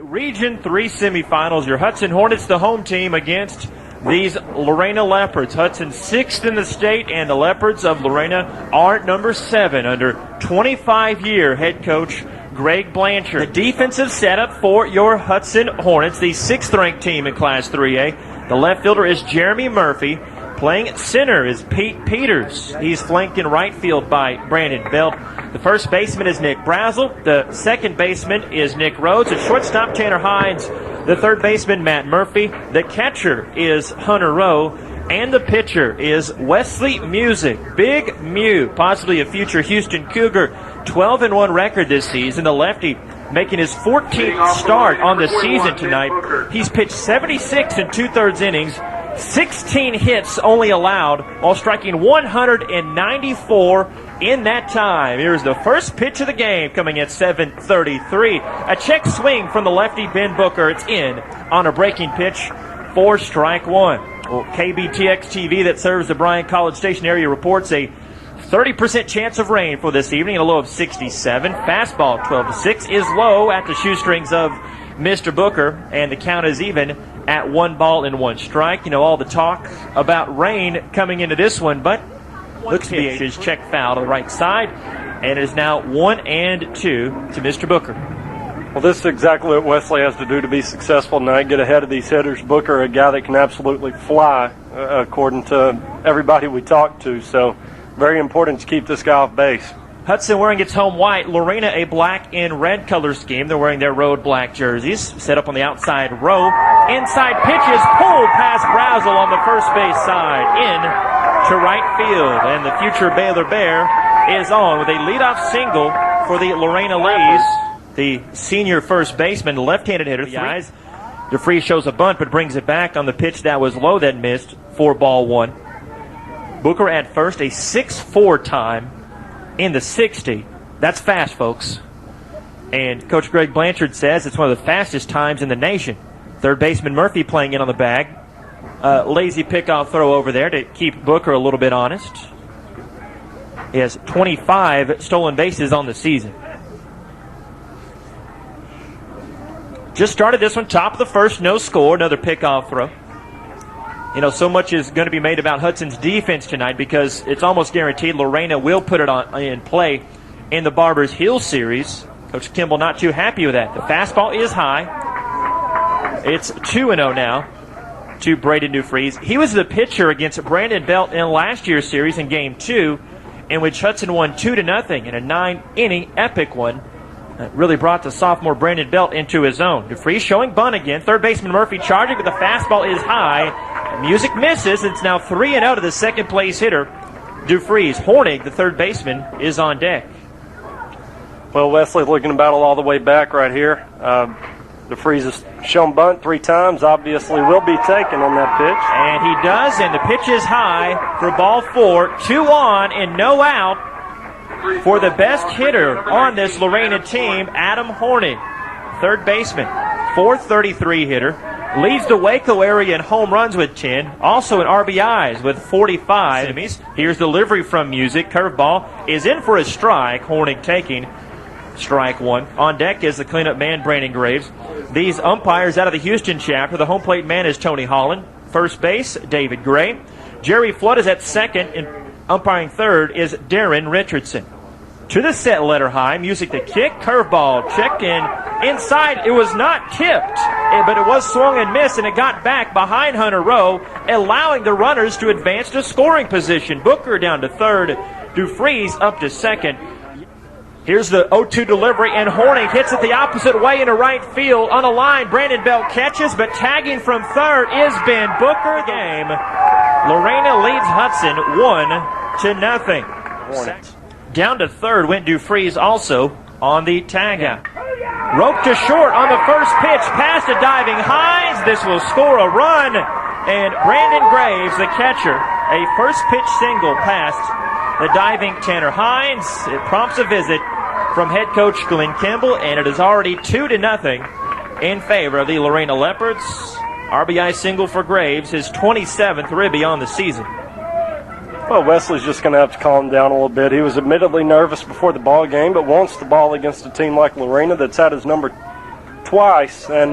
Region 3 semifinals. Your Hudson Hornets, the home team, against these Lorena Leopards. Hudson 6th in the state, and the Leopards of Lorena are number 7 under 25-year head coach Greg Blanchard. The defensive setup for your Hudson Hornets, the 6th-ranked team in Class 3A. The left fielder is Jeremy Murphy. Playing center is Pete Peters. He's flanked in right field by Brandon Belt. The first baseman is Nick Brazel. The second baseman is Nick Rhodes. At shortstop, Tanner Hines. The third baseman, Matt Murphy. The catcher is Hunter Rowe. And the pitcher is Wesley Music. Big Mew, possibly a future Houston Cougar. 12-1 record this season. The lefty making his 14th start on the season tonight. He's pitched 76 and 2/3 innings. 16 hits only allowed while striking 194 in that time. Here's the first pitch of the game coming at 7:33. A check swing from the lefty Ben Booker. It's in on a breaking pitch for strike one. Well, KBTX TV that serves the Bryan College Station area reports a 30% chance of rain for this evening, a low of 67. Fastball 12-6 is low at the shoestrings of Mr. Booker, and the count is even at 1-1 strike. You know, all the talk about rain coming into this one, but looks to be his check foul to the right side, and it is now 1-2 to Mr. Booker. Well, this is exactly what Wesley has to do to be successful tonight, get ahead of these hitters. Booker, a guy that can absolutely fly, according to everybody we talked to, so very important to keep this guy off base. Hudson wearing its home white, Lorena a black and red color scheme. They're wearing their road black jerseys. Set up on the outside row. Inside pitches pulled past Brazel on the first base side. In to right field. And the future Baylor Bear is on with a leadoff single for the Lorena Ladies. The senior first baseman, left-handed hitter. DeFries shows a bunt but brings it back on the pitch that was low that missed for ball one. Booker at first, a 6.4 time in the 60. That's fast, folks. And Coach Greg Blanchard says it's one of the fastest times in the nation. Third baseman Murphy playing in on the bag. Lazy pickoff throw over there to keep Booker a little bit honest. He has 25 stolen bases on the season. Just started this one, top of the first, no score, another pickoff throw. You know, so much is going to be made about Hudson's defense tonight because it's almost guaranteed Lorena will put it in play in the Barbers Hill series. Coach Kimball not too happy with that. The fastball is high. It's 2-0 now to Braden DeFries. He was the pitcher against Brandon Belt in last year's series in Game 2, in which Hudson won 2-0 in a 9-inning epic one. That really brought the sophomore Brandon Belt into his own. DeFries showing bunt again. Third baseman Murphy charging, but the fastball is high. Music misses. It's now 3-0 to the second place hitter, DeFries. Hornig, the third baseman, is on deck. Well, Wesley looking to battle all the way back right here. DeFries has shown bunt 3 times. Obviously will be taken on that pitch. And he does, and the pitch is high for ball 4. 2 on and no out for the best hitter on this Lorena team, Adam Hornig. Third baseman, .433 hitter. Leads the Waco area in home runs with 10. Also in RBIs with 45. Here's delivery from Music. Curveball is in for a strike. Hornig taking strike one. On deck is the cleanup man, Brandon Graves. These umpires out of the Houston chapter. The home plate man is Tony Holland. First base, David Gray. Jerry Flood is at second, and umpiring third is Darren Richardson. To the set letter high, Music the kick, curveball, checked in, inside. It was not tipped, but it was swung and missed, and it got back behind Hunter Rowe, allowing the runners to advance to scoring position. Booker down to third, DeFries up to second. Here's the 0-2 delivery, and Hornig hits it the opposite way into right field. On a line, Brandon Belt catches, but tagging from third is Ben Booker. Game. Lorena leads Hudson 1-0. Down to third went DeFries also on the tag out. Rope to short on the first pitch, past a diving Hines. This will score a run. And Brandon Graves, the catcher, a first pitch single past the diving Tanner Hines. It prompts a visit from head coach Glenn Kimball, and it is already 2-0 in favor of the Lorena Leopards. RBI single for Graves, his 27th ribby on the season. Well, Wesley's just going to have to calm down a little bit. He was admittedly nervous before the ball game, but wants the ball against a team like Lorena that's had his number twice, and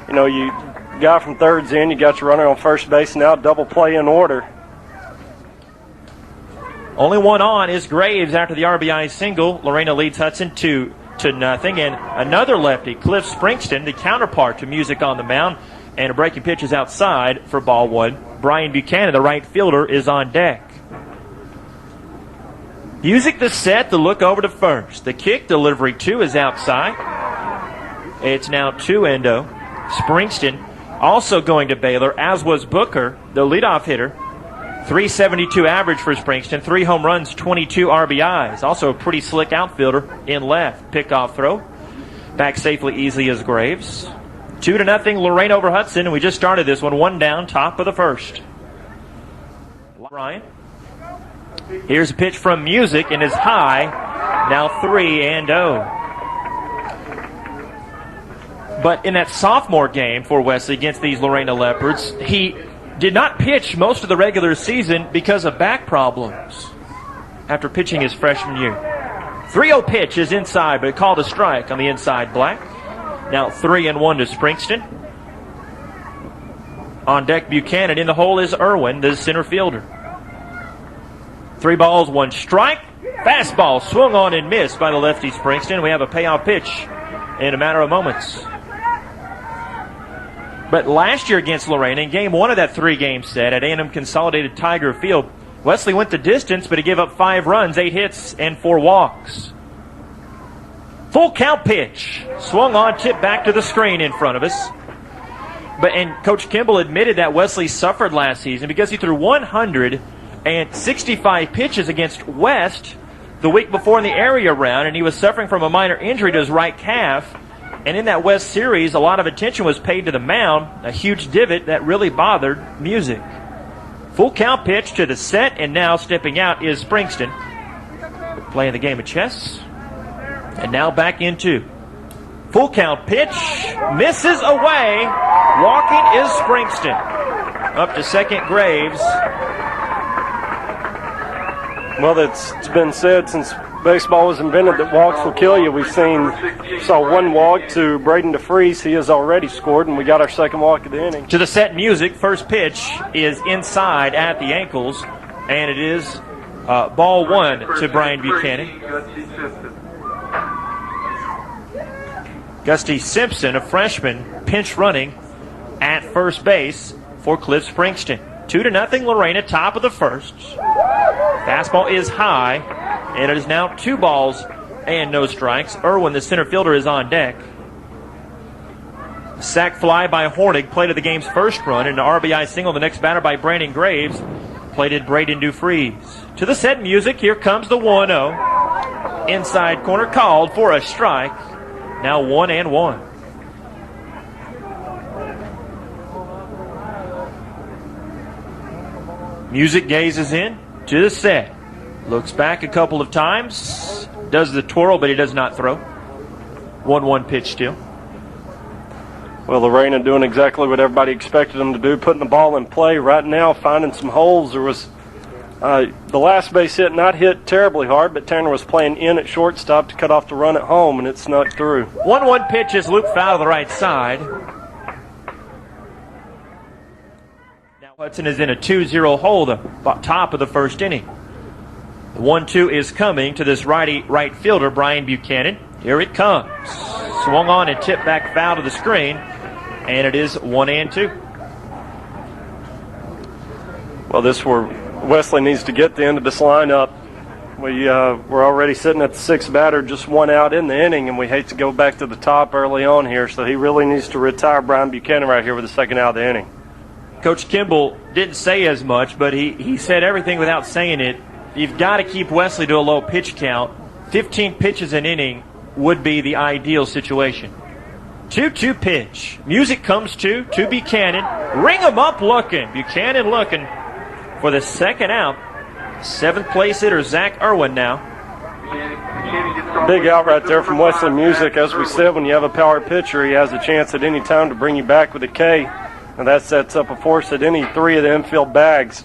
you guy from third's in, you got your runner on first base, now double play in order. Only one on is Graves after the RBI single. Lorena leads Hudson 2-0, and another lefty, Cliff Springston, the counterpart to Music on the mound, and a breaking pitch is outside for ball one. Brian Buchanan, the right fielder, is on deck. Music the set, the look over to first. The kick, delivery 2 is outside. It's now 2-0. Springston also going to Baylor, as was Booker, the leadoff hitter. 372 average for Springston, 3 home runs, 22 RBIs. Also a pretty slick outfielder in left. Pickoff throw. Back safely, easily as Graves. 2-0 Lorena over Hudson, and we just started this one. 1 down, top of the first. Ryan. Here's a pitch from Music, and is high. Now 3-0. But in that sophomore game for Wesley against these Lorena Leopards, he did not pitch most of the regular season because of back problems after pitching his freshman year. 3-0 pitch is inside, but called a strike on the inside black. Now 3-1 to Springston. On deck, Buchanan. In the hole is Irwin, the center fielder. 3 balls, 1 strike. Fastball swung on and missed by the lefty Springston. We have a payoff pitch in a matter of moments. But last year against Lorena, in game 1 of that 3-game set at A&M Consolidated Tiger Field, Wesley went the distance, but he gave up 5 runs, 8 hits, and 4 walks. Full count pitch. Swung on, tipped back to the screen in front of us. And Coach Kimball admitted that Wesley suffered last season because he threw 165 pitches against West the week before in the area round, and he was suffering from a minor injury to his right calf. And in that West series, a lot of attention was paid to the mound, a huge divot that really bothered Music. Full count pitch to the set, and now stepping out is Springston. Playing the game of chess. And now back into full count pitch. Misses away. Walking is Springston. Up to second, Graves. Well, it's been said since baseball was invented that walks will kill you. We saw 1 walk to Braden DeFreeze. He has already scored, and we got our second walk of the inning. To the set, Music. First pitch is inside at the ankles, and it is ball 1 to Brian Buchanan. Gusty Simpson, a freshman, pinch running at first base for Cliff Springston. 2-0 Lorena, top of the first. Fastball is high, and it is now 2 balls and no strikes. Irwin, the center fielder, is on deck. Sac fly by Hornig, plated the game's first run, and an RBI single, the next batter by Brandon Graves, plated Braden DeFreeze. To the set, Music. Here comes the 1-0. Inside corner, called for a strike. Now 1-1. Music gazes in to the set. Looks back a couple of times. Does the twirl, but he does not throw. 1-1 pitch still. Well, Lorena doing exactly what everybody expected them to do, putting the ball in play right now, finding some holes. There was the last base hit not hit terribly hard, but Tanner was playing in at shortstop to cut off the run at home, and it snuck through. 1-1 pitch is looped foul to the right side. Now Hudson is in a 2-0 hole, the top of the first inning. The 1-2 is coming to this righty right fielder, Brian Buchanan. Here it comes. Swung on and tipped back foul to the screen, and it is 1-2. Well, this where Wesley needs to get the end of this lineup. We're already sitting at the 6th batter, just 1 out in the inning, and we hate to go back to the top early on here, so he really needs to retire Brian Buchanan right here with the 2nd out of the inning. Coach Kimball didn't say as much, but he said everything without saying it. You've got to keep Wesley to a low pitch count. 15 pitches an inning would be the ideal situation. 2-2 pitch. Music comes to Buchanan. Ring him up looking. Buchanan looking for the 2nd out. 7th place hitter Zach Irwin now. Big out right there from Wesley Music. As we said, when you have a power pitcher, he has a chance at any time to bring you back with a K. And that sets up a force at any 3 of the infield bags.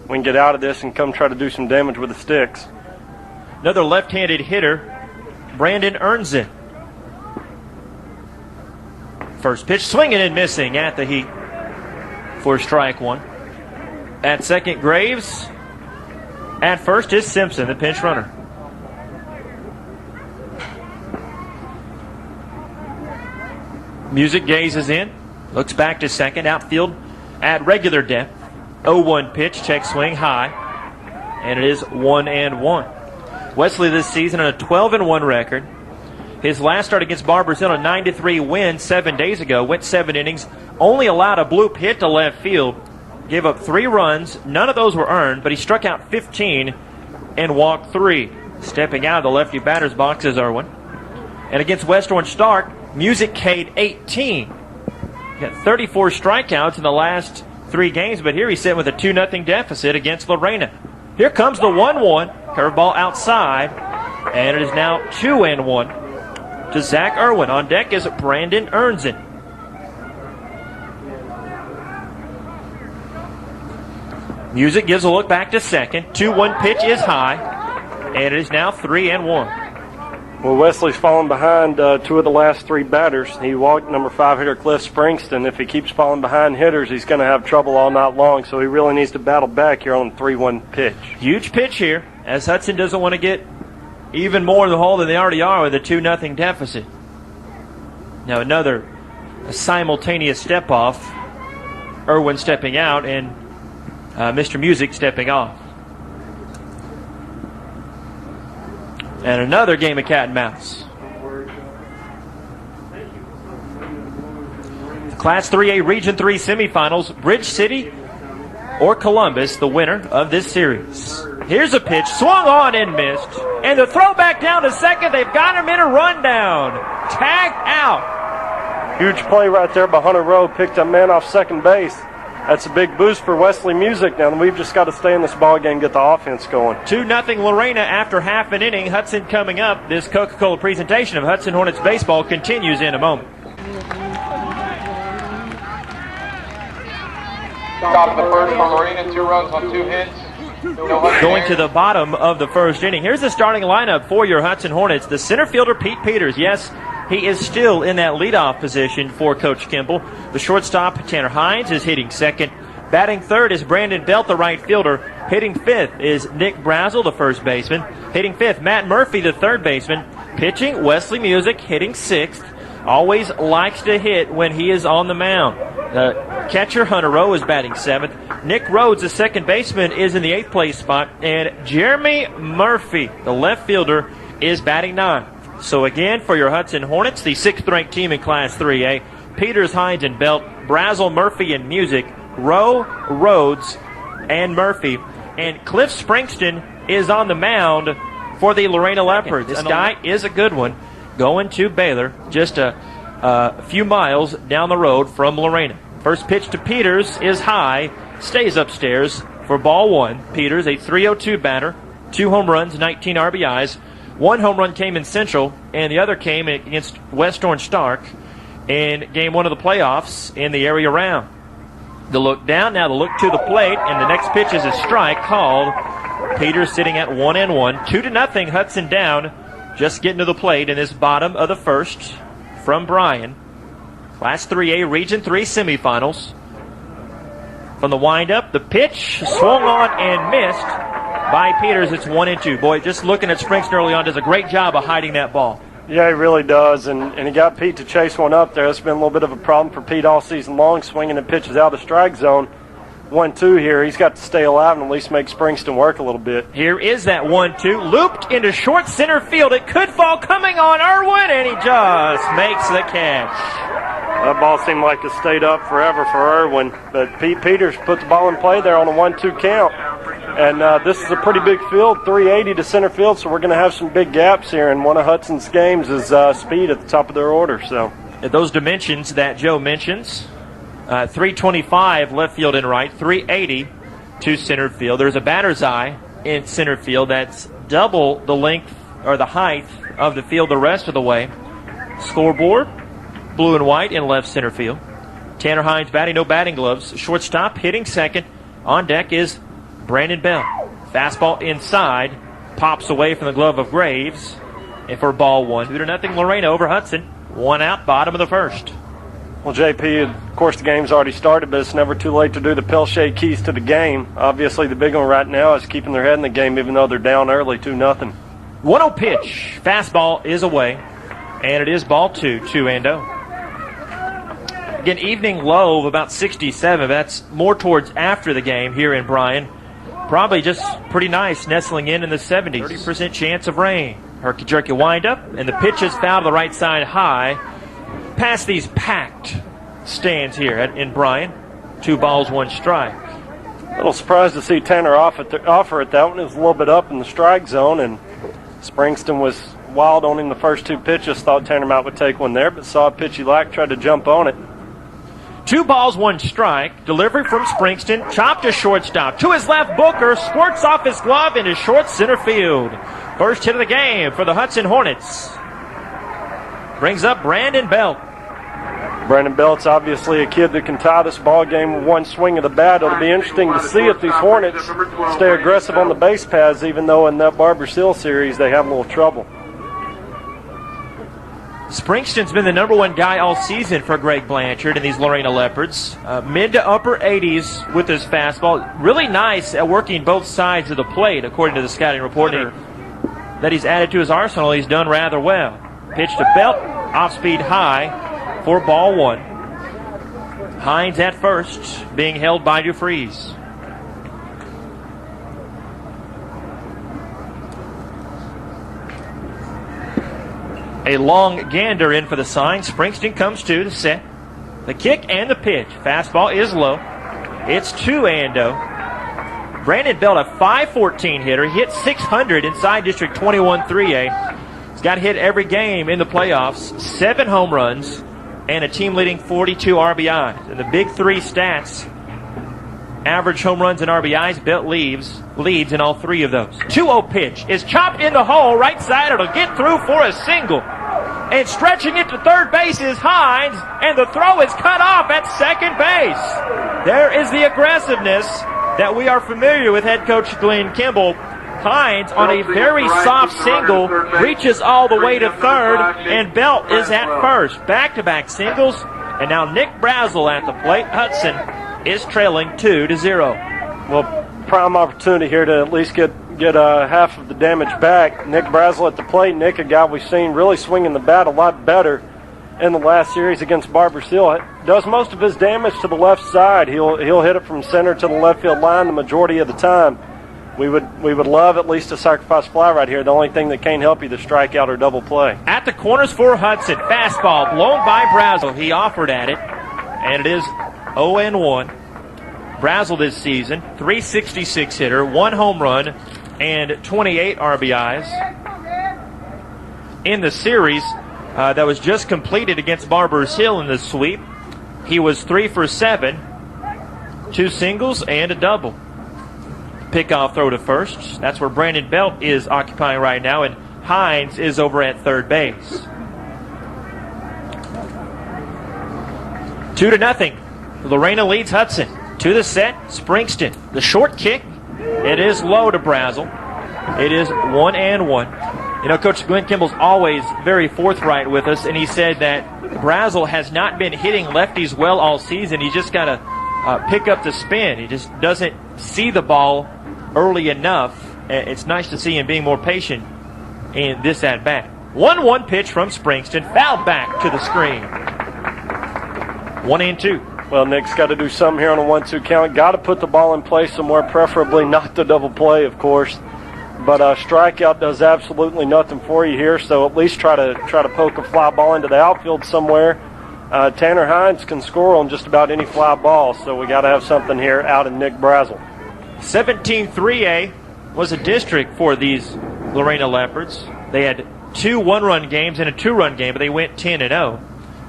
We can get out of this and come try to do some damage with the sticks. Another left-handed hitter, Brandon Ernzen. first pitch, swinging and missing at the heat for strike one. At second, Graves. At first is Simpson, the pinch runner. Music gazes in, looks back to second, outfield at regular depth. 0-1 pitch, check swing high, and it is 1-1. Wesley this season on a 12-1 record. His last start against Barbers Hill, a 9-3 win 7 days ago, went 7 innings, only allowed a bloop hit to left field, gave up 3 runs, none of those were earned, but he struck out 15 and walked 3. Stepping out of the lefty batter's box is Irwin. And against West Orange Stark, Music K'd 18. Got 34 strikeouts in the last 3 games, but here he's sitting with a 2-0 deficit against Lorena. Here comes the 1-1, curveball outside, and it is now 2-1 to Zach Irwin. On deck is Brandon Ernzen. Music gives a look back to second. 2-1 pitch is high, and it is now 3-1. Well, Wesley's fallen behind 2 of the last 3 batters. He walked number 5 hitter Cliff Springston. If he keeps falling behind hitters, he's going to have trouble all night long, so he really needs to battle back here on the 3-1 pitch. Huge pitch here, as Hudson doesn't want to get even more in the hole than they already are with a 2-0 deficit. Now another simultaneous step off. Irwin stepping out and Mr. Music stepping off. And another game of cat and mouse. Class 3A Region 3 semifinals, Bridge City or Columbus, the winner of this series. Here's a pitch, swung on and missed. And the throw back down to second, they've got him in a rundown. Tagged out. Huge play right there by Hunter Rowe, picked a man off second base. That's a big boost for Wesley Music now. We've just got to stay in this ball game, get the offense going. 2-0 Lorena after half an inning. Hudson coming up. This Coca-Cola presentation of Hudson Hornets baseball continues in a moment. Top of the first for Lorena, 2 runs on 2 hits. Going to the bottom of the first inning. Here's the starting lineup for your Hudson Hornets. The center fielder, Pete Peters. Yes, he is still in that leadoff position for Coach Kimball. The shortstop, Tanner Hines, is hitting second. Batting third is Brandon Belt, the right fielder. Hitting fifth is Nick Brazel, the first baseman. Hitting fifth, Matt Murphy, the third baseman. Pitching, Wesley Music, hitting sixth. Always likes to hit when he is on the mound. The catcher, Hunter Rowe, is batting seventh. Nick Rhodes, the second baseman, is in the 8th place spot. And Jeremy Murphy, the left fielder, is batting ninth. So again, for your Hudson Hornets, the 6th-ranked team in Class 3A, Peters, Hines, and Belt, Brazel, Murphy, and Music, Rowe, Rhodes, and Murphy. And Cliff Springston is on the mound for the Lorena Leopards. This guy is a good one, going to Baylor, just a few miles down the road from Lorena. First pitch to Peters is high, stays upstairs for ball 1. Peters, a .302 batter, 2 home runs, 19 RBIs. 1 home run came in Central, and the other came against West Orange Stark in Game 1 of the playoffs in the area round. The look down, now the look to the plate, and the next pitch is a strike called. Peters sitting at 1-1. 2-0, Hudson down, just getting to the plate in this bottom of the first from Bryan. Class 3A Region 3 semifinals. From the windup, the pitch swung on and missed by Peters. It's 1-2. Boy, just looking at Springston early on, does a great job of hiding that ball. Yeah, he really does, and he got Pete to chase one up there. That's been a little bit of a problem for Pete all season long, swinging and pitches out of the strike zone. 1-2 here. He's got to stay alive and at least make Springston work a little bit. Here is that 1-2, looped into short center field. It could fall, coming on Irwin, and he just makes the catch. That ball seemed like it stayed up forever for Irwin, but Pete Peters put the ball in play there on a 1-2 count. And this is a pretty big field, 380 to center field, so we're going to have some big gaps here. And one of Hudson's games is speed at the top of their order. So at those dimensions that Joe mentions, 325 left field and right, 380 to center field. There's a batter's eye in center field that's double the length or the height of the field the rest of the way. Scoreboard, blue and white in left center field. Tanner Hines batting, no batting gloves. Shortstop hitting second. On deck is Brandon Bell. Fastball inside, pops away from the glove of Graves. And for ball 1, 2-0 Lorena over Hudson. 1 out, bottom of the first. Well, JP, of course the game's already started, but it's never too late to do the Pelche keys to the game. Obviously the big one right now is keeping their head in the game even though they're down early 2-0. 1-0 pitch. Fastball is away, and it is ball 2-0. Again, evening low of about 67. That's more towards after the game here in Bryan. Probably just pretty nice, nestling in the 70s. 30% chance of rain. Herky-jerky windup, and the pitch is fouled to the right side high. Past these packed stands here in Bryan. 2 balls, 1 strike. A little surprised to see Tanner offer at that one. It was a little bit up in the strike zone, and Springston was wild on him the first 2 pitches. Thought Tanner might would take one there, but saw a pitch he liked, tried to jump on it. 2 balls, 1 strike. Delivery from Springston. Chopped to shortstop. To his left, Booker squirts off his glove into short center field. First hit of the game for the Hudson Hornets. Brings up Brandon Belt. Brandon Belt's obviously a kid that can tie this ball game with 1 swing of the bat. It'll be interesting to see if these Hornets stay aggressive on the base paths, even though in that Barbers Hill series they have a little trouble. Springston's been the number 1 guy all season for Greg Blanchard and these Lorena Leopards. Mid to upper 80s with his fastball. Really nice at working both sides of the plate, according to the scouting report that he's added to his arsenal. He's done rather well. Pitch to Belt, off-speed high for ball 1. Hines at first, being held by DeFries. A long gander in for the sign. Springston comes to the set. The kick and the pitch. Fastball is low. It's 2-0. Brandon Belt, a .514 hitter. He hit .600 inside District 21 3A. He's got hit every game in the playoffs. 7 home runs and a team-leading 42 RBIs. And the big 3 stats, average home runs and RBIs, Belt leads in all 3 of those. 2-0 pitch is chopped in the hole, right side. It'll get through for a single. And stretching it to third base is Hines, and the throw is cut off at second base. There is the aggressiveness that we are familiar with head coach Glenn Kimball. Hines on a very soft single reaches all the way to third, and Belt is at first. Back-to-back singles, and now Nick Brazel at the plate. Hudson is trailing 2-0. Well, prime opportunity here to at least get half of the damage back. Nick Brazel at the plate. Nick, a guy we've seen really swinging the bat a lot better in the last series against Barbers Hill. Does most of his damage to the left side. He'll hit it from center to the left field line the majority of the time. We would love at least a sacrifice fly right here. The only thing that can't help you, the strikeout or double play. At the corners for Hudson. Fastball blown by Brazel. He offered at it, and it is 0-1. Brazel this season, .366 hitter, 1 home run, and 28 RBIs. In the series that was just completed against Barbers Hill in the sweep, he was 3 for 7, 2 singles and a double. Pickoff throw to first. That's where Brandon Belt is occupying right now, and Hines is over at third base. 2-0. Lorena leads Hudson. To the set, Springston. The short kick. It is low to Brazel. It is 1-1. You know, Coach Glenn Kimball's always very forthright with us, and he said that Brazel has not been hitting lefties well all season. He's just got to pick up the spin. He just doesn't see the ball early enough. It's nice to see him being more patient in this at-bat. 1-1 pitch from Springston. Fouled back to the screen. 1-2. Well, Nick's got to do something here on a 1-2 count. Got to put the ball in play somewhere, preferably not the double play, of course. But strikeout does absolutely nothing for you here, so at least try to poke a fly ball into the outfield somewhere. Tanner Hines can score on just about any fly ball, so we got to have something here out in Nick Brazel. 17-3A was a district for these Lorena Leopards. They had 2 one-run games and a 2-run game, but they went 10-0.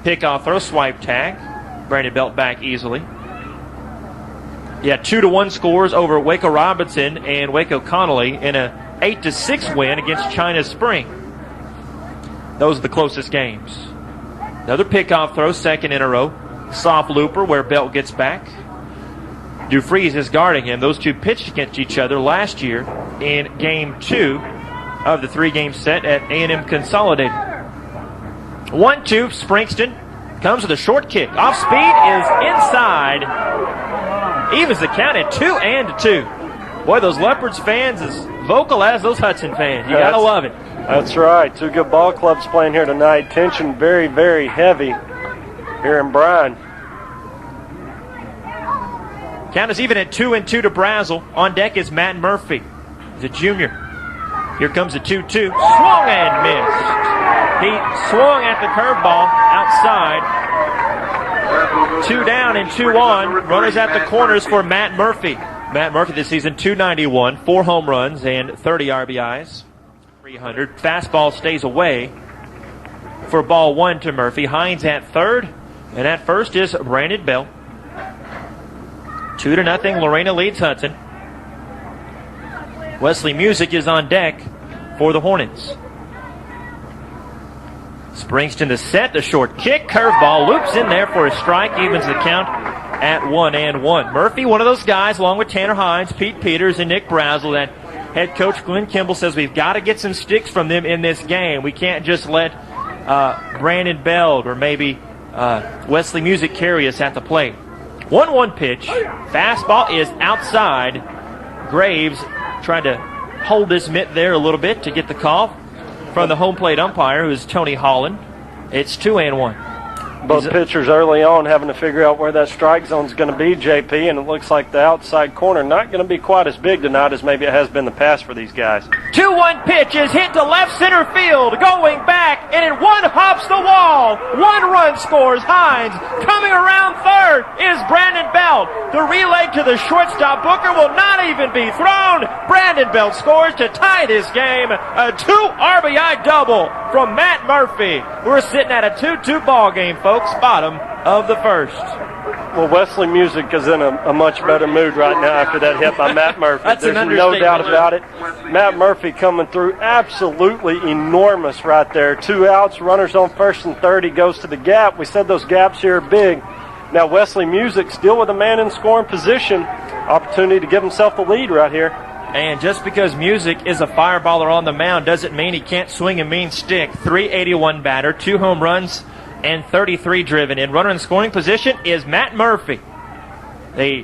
Pickoff throw, swipe tag. Brandon Belt back easily. Yeah, 2-1 scores over Waco Robinson and Waco Connolly in a 8-6 win against China Spring. Those are the closest games. Another pickoff throw, second in a row. Soft looper where Belt gets back. DeFries is guarding him. Those two pitched against each other last year in Game 2 of the 3-game set at A&M Consolidated. 1-2, Springston Comes with a short kick. Off speed is inside. Evens the count at 2-2. Boy, those Leopards fans as vocal as those Hudson fans. You got to love it. That's right. Two good ball clubs playing here tonight. Tension very, very heavy here in Bryan. Count is even at 2-2 to Brazel. On deck is Matt Murphy. He's a junior. Here comes a 2-2. Swung and missed. He swung at the curveball outside. 2 down and 2 on. Runners at the corners for Matt Murphy. Matt Murphy this season, 291, 4 home runs and 30 RBIs. 300. Fastball stays away for ball 1 to Murphy. Hines at third, and at first is Brandon Bell. 2-0. Lorena leads Hudson. Wesley Music is on deck for the Hornets. Springston to set, the short kick, curveball, loops in there for a strike, evens the count at 1-1. Murphy, one of those guys, along with Tanner Hines, Pete Peters, and Nick Brazel, that head coach Glenn Kimball says we've got to get some sticks from them in this game. We can't just let Brandon Bell or maybe Wesley Music carry us at the plate. 1-1 pitch. Fastball is outside. Graves trying to hold this mitt there a little bit to get the call from the home plate umpire, who is Tony Holland. It's 2-1. Both pitchers early on having to figure out where that strike zone is going to be, JP, and it looks like the outside corner not going to be quite as big tonight as maybe it has been the past for these guys. 2-1 pitch is hit to left center field, going back, and it one hops the wall. 1 run scores. Hines coming around third is Brandon Bell. The relay to the shortstop. Booker will not even be thrown. Brandon Bell scores to tie this game. A 2 RBI double from Matt Murphy. We're sitting at a 2-2 ball game, folks. Bottom of the first. Well, Wesley Music is in a much better mood right now after that hit by Matt Murphy. There's no doubt about it. Matt Murphy coming through absolutely enormous right there. 2 outs, runners on first and third. He goes to the gap. We said those gaps here are big. Now Wesley Music still with a man in scoring position. Opportunity to give himself the lead right here. And just because Music is a fireballer on the mound doesn't mean he can't swing a mean stick. 381 batter, 2 home runs, and 33 driven in. Runner in scoring position is Matt Murphy. The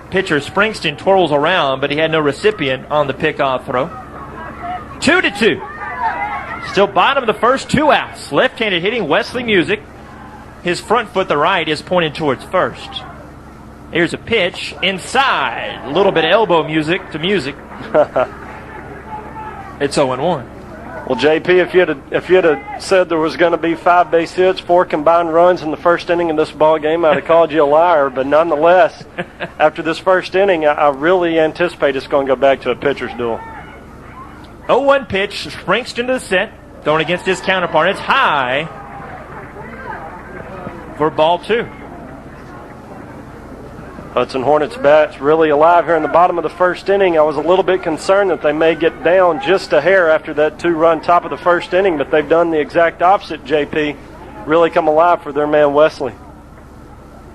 pitcher Springston twirls around, but he had no recipient on the pickoff throw. 2-2. Still bottom of the first, 2 outs. Left-handed hitting Wesley Music. His front foot, the right, is pointed towards first. Here's a pitch inside. A little bit of elbow music to Music. It's 0-1. Well, JP, if you'd have said there was going to be 5 base hits, 4 combined runs in the first inning in this ball game, I'd have called you a liar. But nonetheless, after this first inning, I really anticipate it's going to go back to a pitcher's duel. 0-1 pitch, Springston to the set, thrown against his counterpart. It's high for ball 2. Hudson Hornets bats really alive here in the bottom of the first inning. I was a little bit concerned that they may get down just a hair after that 2-run top of the first inning, but they've done the exact opposite, JP. Really come alive for their man Wesley.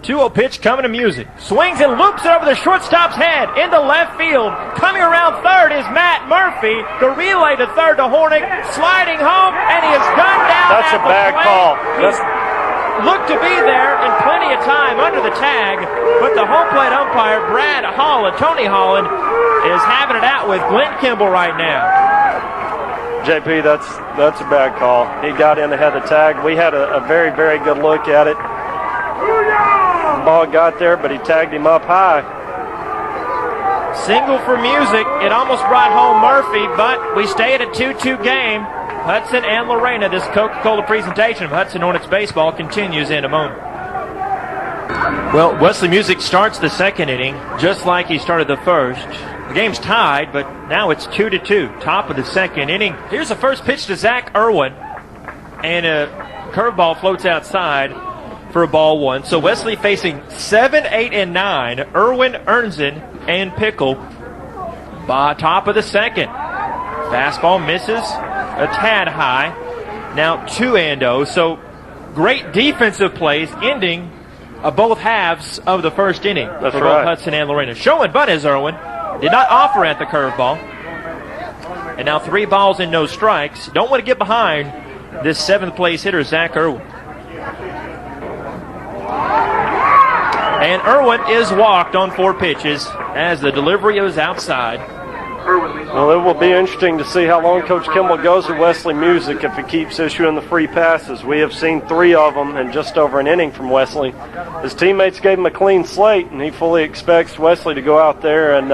2-0 pitch coming to Music. Swings and loops it over the shortstop's head into left field. Coming around third is Matt Murphy. The relay to third to Hornick. Sliding home, and he is gunned down. That's a bad call. Looked to be there in plenty of time under the tag, but the home plate umpire, Brad Holland, Tony Holland, is having it out with Glenn Kimball right now. JP, that's a bad call. He got in ahead of the tag. We had a very, very good look at it. The ball got there, but he tagged him up high. Single for Music. It almost brought home Murphy, but we stay at a 2-2 game. Hudson and Lorena. This Coca-Cola presentation of Hudson Hornets baseball continues in a moment. Well, Wesley Music starts the second inning just like he started the first. The game's tied, but now it's 2-2. Top of the second inning. Here's the first pitch to Zach Irwin, and a curveball floats outside for a ball 1. So Wesley facing 7, 8, and 9. Irwin, Ernzen, and Pickle by top of the second. Fastball misses a tad high. Now 2-0. So great defensive plays ending both halves of the first inning for both Hudson and Lorena. Showing bunt is Irwin. Did not offer at the curveball. And now 3 balls and no strikes. Don't want to get behind this 7th place hitter, Zach Irwin. And Irwin is walked on 4 pitches as the delivery is outside. Well, it will be interesting to see how long Coach Kimball goes with Wesley Music if he keeps issuing the free passes. We have seen 3 of them in just over an inning from Wesley. His teammates gave him a clean slate, and he fully expects Wesley to go out there and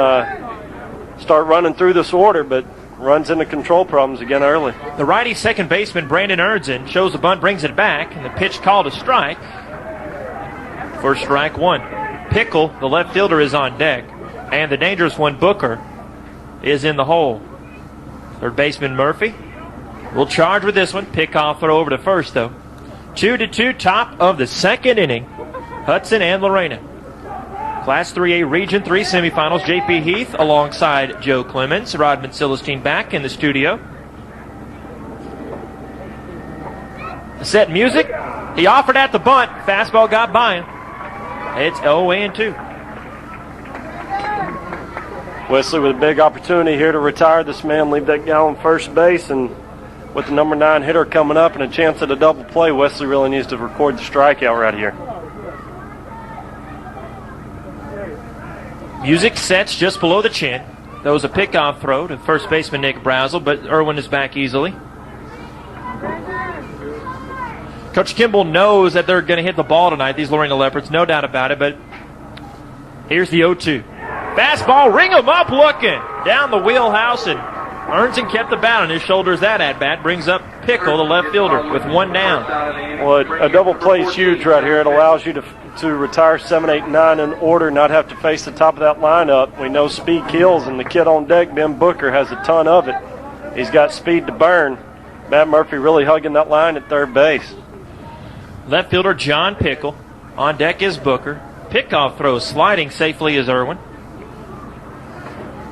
start running through this order, but runs into control problems again early. The righty second baseman, Brandon Erdson, shows the bunt, brings it back, and the pitch called a strike for strike 1. Pickle, the left fielder, is on deck, and the dangerous one, Booker, is in the hole. Third baseman Murphy will charge with this one. Pickoff throw over to first, though. 2-2, top of the second inning. Hudson and Lorena. Class 3A Region 3 semifinals. J.P. Heath alongside Joe Clemens. Rodman Celestine back in the studio. Set Music. He offered at the bunt. Fastball got by him. It's 0-2. Wesley with a big opportunity here to retire this man, leave that guy on first base, and with the number 9 hitter coming up and a chance at a double play, Wesley really needs to record the strikeout right here. Music sets just below the chin. That was a pickoff throw to first baseman Nick Brazel, but Irwin is back easily. Coach Kimball knows that they're going to hit the ball tonight, these Lorena Leopards, no doubt about it, but here's the 0-2. Fastball, ring him up looking down the wheelhouse, and Ernson kept the bat on his shoulders. That at-bat brings up Pickle, the left fielder, with 1 down. Well, a double play is huge right here. It allows you to retire 7, 8, 9 in order, not have to face the top of that lineup. We know speed kills, and the kid on deck, Ben Booker, has a ton of it. He's got speed to burn. Matt Murphy really hugging that line at third base. Left fielder John Pickle. On deck is Booker. Pickoff throw sliding safely is Irwin.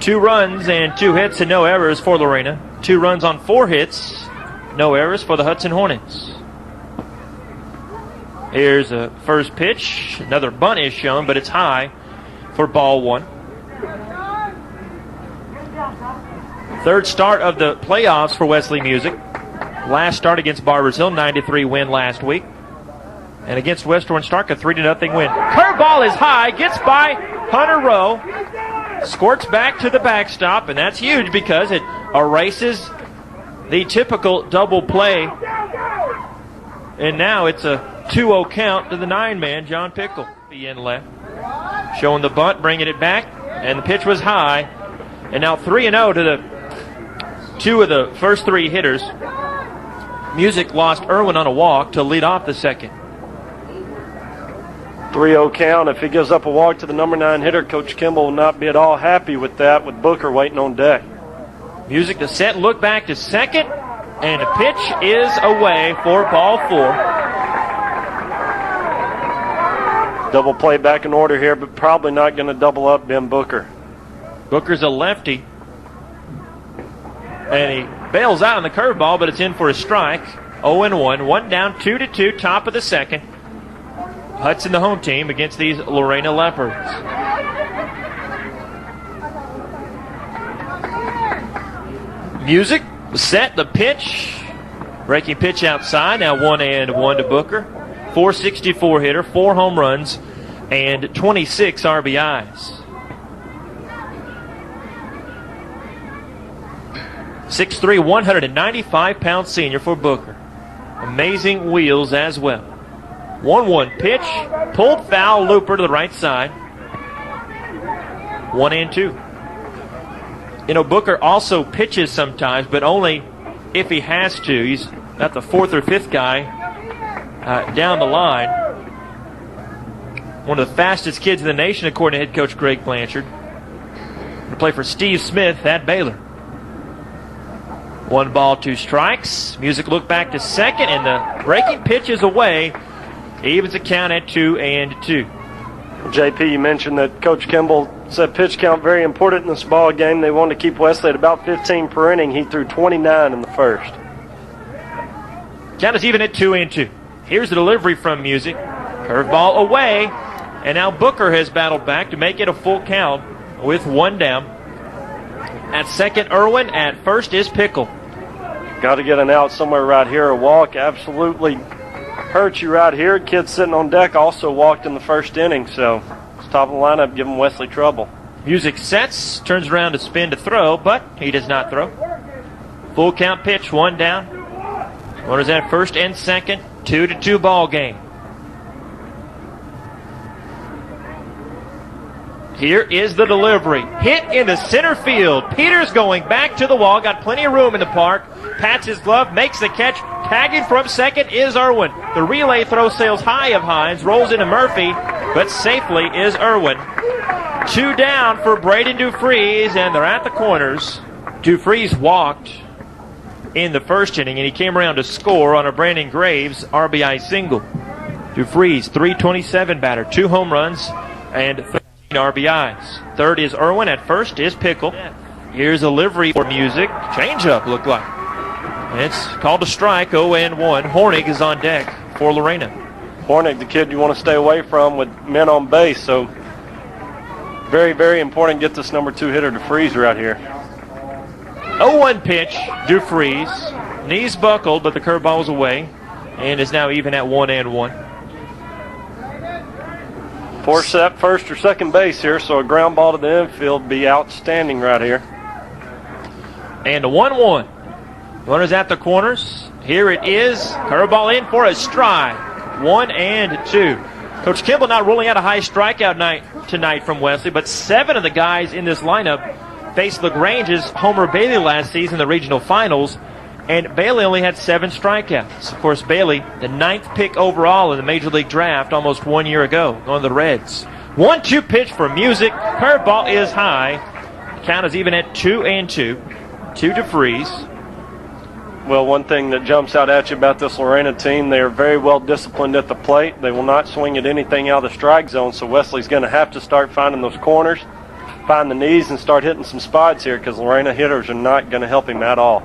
2 runs and 2 hits and no errors for Lorena. 2 runs on 4 hits, no errors for the Hudson Hornets. Here's a first pitch. Another bunt is shown, but it's high for ball 1. Third start of the playoffs for Wesley Music. Last start against Barbers Hill, 9-3 win last week. And against West Orange Stark, a 3-0 win. Curveball is high, gets by Hunter Rowe. Squirts back to the backstop, and that's huge because it erases the typical double play. And now it's a 2-0 count to the 9-man, John Pickle. The in left. Showing the bunt, bringing it back, and the pitch was high. And now 3-0 to the 2 of the first 3 hitters. Music lost Irwin on a walk to lead off the second. 3-0 count. If he gives up a walk to the number 9 hitter, Coach Kimball will not be at all happy with that, with Booker waiting on deck. Music to set, look back to second, and the pitch is away for ball 4. Double play back in order here, but probably not going to double up Ben Booker. Booker's a lefty, and he bails out on the curveball, but it's in for a strike. 0-1, 1 down, 2-2, top of the second. Hudson, the home team, against these Lorena Leopards. Music set, the pitch. Breaking pitch outside. Now 1-1 to Booker. 464 hitter, 4 home runs, and 26 RBIs. 6'3", 195-pound senior for Booker. Amazing wheels as well. 1-1 pitch, pulled foul, looper to the right side. 1-2. You know, Booker also pitches sometimes, but only if he has to. He's not the 4th or 5th guy down the line. One of the fastest kids in the nation, according to head coach Greg Blanchard. To play for Steve Smith at Baylor. 1 ball, 2 strikes. Music look back to second, and the breaking pitch is away. Evens the count at 2-2. JP, you mentioned that Coach Kimball said pitch count very important in this ball game. They wanted to keep Wesley at about 15 per inning. He threw 29 in the first. Count is even at 2-2. Here's the delivery from Music. Curveball away, and now Booker has battled back to make it a full count with 1 down. At second, Irwin. At first is Pickle. Got to get an out somewhere right here. A walk absolutely hurt you right here. Kid sitting on deck also walked in the first inning, so it's top of the lineup giving Wesley trouble. Music sets, turns around to spin to throw, but he does not throw. Full count pitch, one down. Runners at first and second, 2-2 ball game. Here is the delivery. Hit into center field. Peters going back to the wall. Got plenty of room in the park. Pats his glove, makes the catch. Tagging from second is Irwin. The relay throw sails high of Hines. Rolls into Murphy, but safely is Irwin. 2 down for Braden Dufries, and they're at the corners. Dufries walked in the first inning, and he came around to score on a Brandon Graves RBI single. Dufries, .327 batter, 2 home runs, and 13 RBIs. Third is Irwin. At first is Pickle. Here's a livery for Music. Changeup looked like. And it's called a strike, 0-1. Hornig is on deck for Lorena. Hornig, the kid you want to stay away from with men on base, so very, very important to get this number 2 hitter Dufries right here. 0-1 pitch, Dufries. Knees buckled, but the curveball was away, and is now even at 1-1. Force at first or second base here, so a ground ball to the infield would be outstanding right here. And a 1-1. Runners at the corners. Here it is. Curveball in for a strike. 1-2. Coach Kimball not ruling out a high strikeout night tonight from Wesley, but 7 of the guys in this lineup faced LaGrange's Homer Bailey last season in the regional finals, and Bailey only had 7 strikeouts. Of course, Bailey, the 9th pick overall in the Major League Draft almost 1 year ago, going to the Reds. 1-2 pitch for Music. Curveball is high. Count is even at 2-2. 2 Dufries. Well, one thing that jumps out at you about this Lorena team, they are very well disciplined at the plate. They will not swing at anything out of the strike zone, so Wesley's going to have to start finding those corners, find the knees, and start hitting some spots here, because Lorena hitters are not going to help him at all.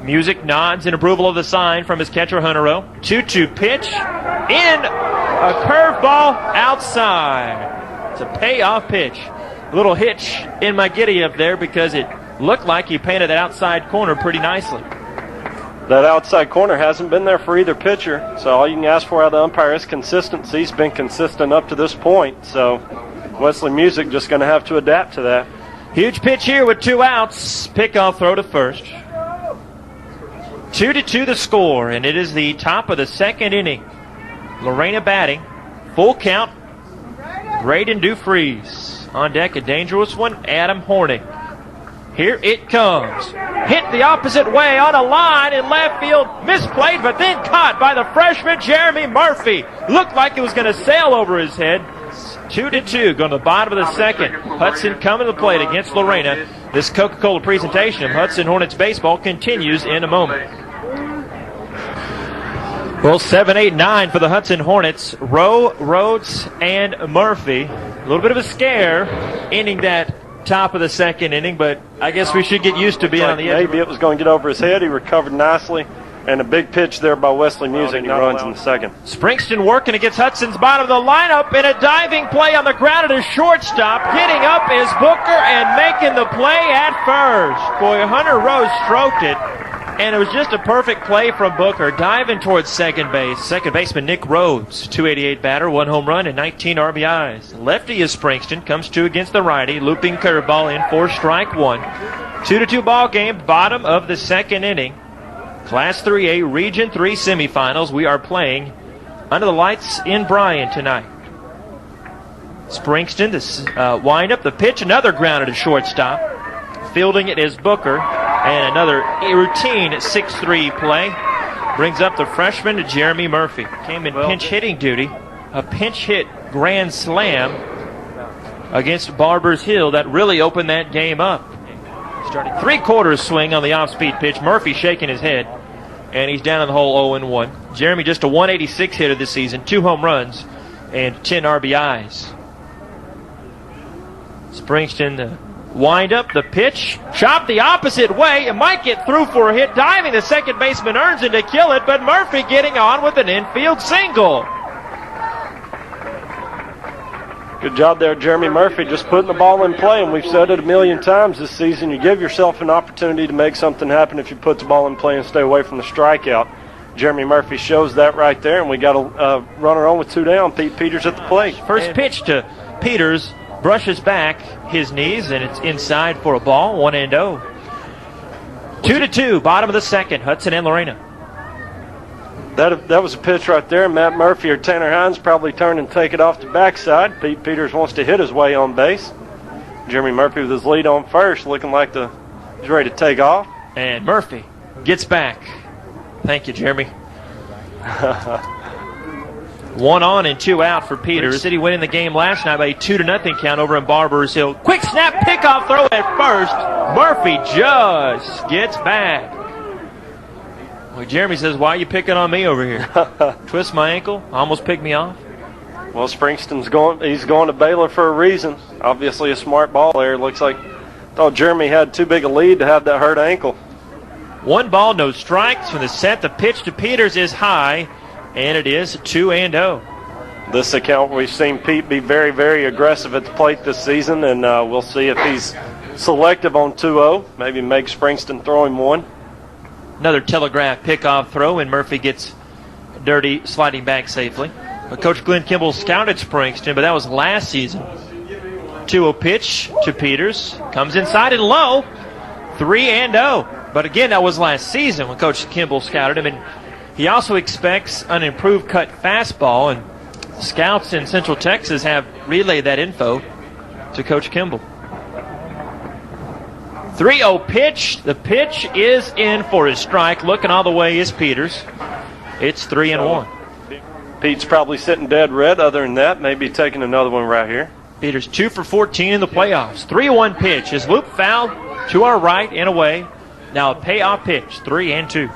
Music nods in approval of the sign from his catcher, Huntero. 2-2 pitch. In a curveball outside. It's a payoff pitch. A little hitch in my giddy up there because it looked like he painted that outside corner pretty nicely. That outside corner hasn't been there for either pitcher, so all you can ask for out of the umpire is consistency. He's been consistent up to this point, so Wesley Music just going to have to adapt to that. Huge pitch here with 2 outs. Pickoff throw to first. 2-2 the score, and it is the top of the second inning. Lorena batting. Full count. Braden Dufries. On deck, a dangerous one, Adam Hornig. Here it comes. Hit the opposite way on a line in left field. Misplayed, but then caught by the freshman Jeremy Murphy. Looked like it was going to sail over his head. 2-2, going to the bottom of the second. Hudson coming to the plate against Lorena. This Coca-Cola presentation of Hudson Hornets baseball continues in a moment. Well, 7, 8, 9 for the Hudson Hornets. Rowe, Rhodes, and Murphy. A little bit of a scare ending that top of the second inning, but I guess we should get used to being on the edge. Maybe it was going to get over his head. He recovered nicely. And a big pitch there by Wesley Music. He runs in the second. Springston working against Hudson's bottom of the lineup, and a diving play on the ground at his shortstop. Getting up is Booker and making the play at first. Boy, Hunter Rose stroked it, and it was just a perfect play from Booker, diving towards second base. Second baseman Nick Rhodes, .288 batter, 1 home run and 19 RBIs. Lefty is Springston, comes 2 against the righty, looping curveball in for strike 1. 2-2 ball game, bottom of the second inning. Class 3A Region 3 semifinals. We are playing under the lights in Bryan tonight. Springston, this wind up the pitch, another ground at a shortstop. Fielding it is Booker, and another routine 6-3 play. Brings up the freshman Jeremy Murphy. Came in pinch hitting duty. A pinch hit grand slam against Barbers Hill that really opened that game up. Starting 3/4 swing on the off-speed pitch. Murphy shaking his head, and he's down in the hole 0-1. Jeremy just a 186 hitter this season, 2 home runs and 10 RBIs. Springston wind up the pitch, chop the opposite way. It might get through for a hit. Diving, the second baseman earns it to kill it, but Murphy getting on with an infield single. Good job there, Jeremy Murphy, just putting the ball in play, and we've said it a million times this season. You give yourself an opportunity to make something happen if you put the ball in play and stay away from the strikeout. Jeremy Murphy shows that right there, and we got a runner on with 2 down. Pete Peters at the plate. First pitch to Peters, brushes back his knees, and it's inside for a ball, 1-0. 2-2, bottom of the second, Hudson and Lorena. That was a pitch right there. Matt Murphy or Tanner Hines probably turn and take it off the backside. Pete Peters wants to hit his way on base. Jeremy Murphy with his lead on first, looking like he's ready to take off. And Murphy gets back. Thank you, Jeremy. 1 on and 2 out for Peters. City winning the game last night by a 2-0 count over in Barbers Hill. Quick snap, pickoff throw at first. Murphy just gets back. Well, Jeremy says, why are you picking on me over here? Twist my ankle, almost picked me off. Well, Springston's going to Baylor for a reason. Obviously a smart ball there. Looks like thought Jeremy had too big a lead to have that hurt ankle. 1 ball, no strikes from the set. The pitch to Peters is high, and it is 2-0. This account, we've seen Pete be very, very aggressive at the plate this season, and we'll see if he's selective on 2-0. Maybe make Springston throw him one. Another telegraph pickoff throw, and Murphy gets dirty, sliding back safely. But Coach Glenn Kimball scouted Springston, but that was last season. 2-0 pitch to Peters. Comes inside and low. 3-0. But again, that was last season when Coach Kimball scouted him. And he also expects an improved cut fastball. And scouts in Central Texas have relayed that info to Coach Kimball. 3-0 pitch. The pitch is in for his strike. Looking all the way is Peters. It's 3-1. Pete's probably sitting dead red. Other than that, maybe taking another one right here. Peters 2 for 14 in the playoffs. 3-1 pitch. His loop foul to our right and away. Now a payoff pitch. 3-2.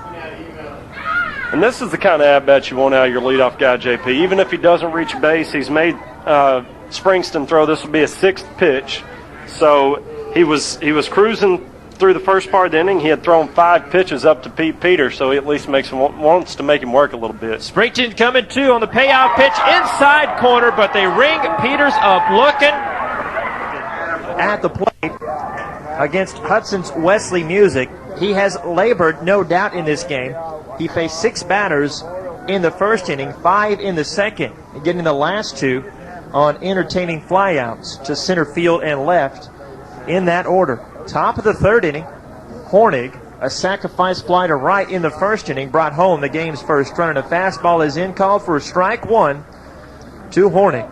And this is the kind of at-bat you want out of your leadoff guy, JP. Even if he doesn't reach base, he's made Springston throw. This will be a 6th pitch. So he was cruising through the first part of the inning. He had thrown 5 pitches up to Pete Peters, so he at least wants to make him work a little bit. Springston coming too on the payoff pitch, inside corner, but they ring Peters up looking at the plate against Hudson's Wesley Music. He has labored, no doubt, in this game. He faced 6 batters in the first inning, 5 in the second, getting the last 2 on entertaining flyouts to center field and left in that order. Top of the third inning, Hornig, a sacrifice fly to right in the first inning, brought home the game's first run, and a fastball is in, called for strike 1 to Hornig.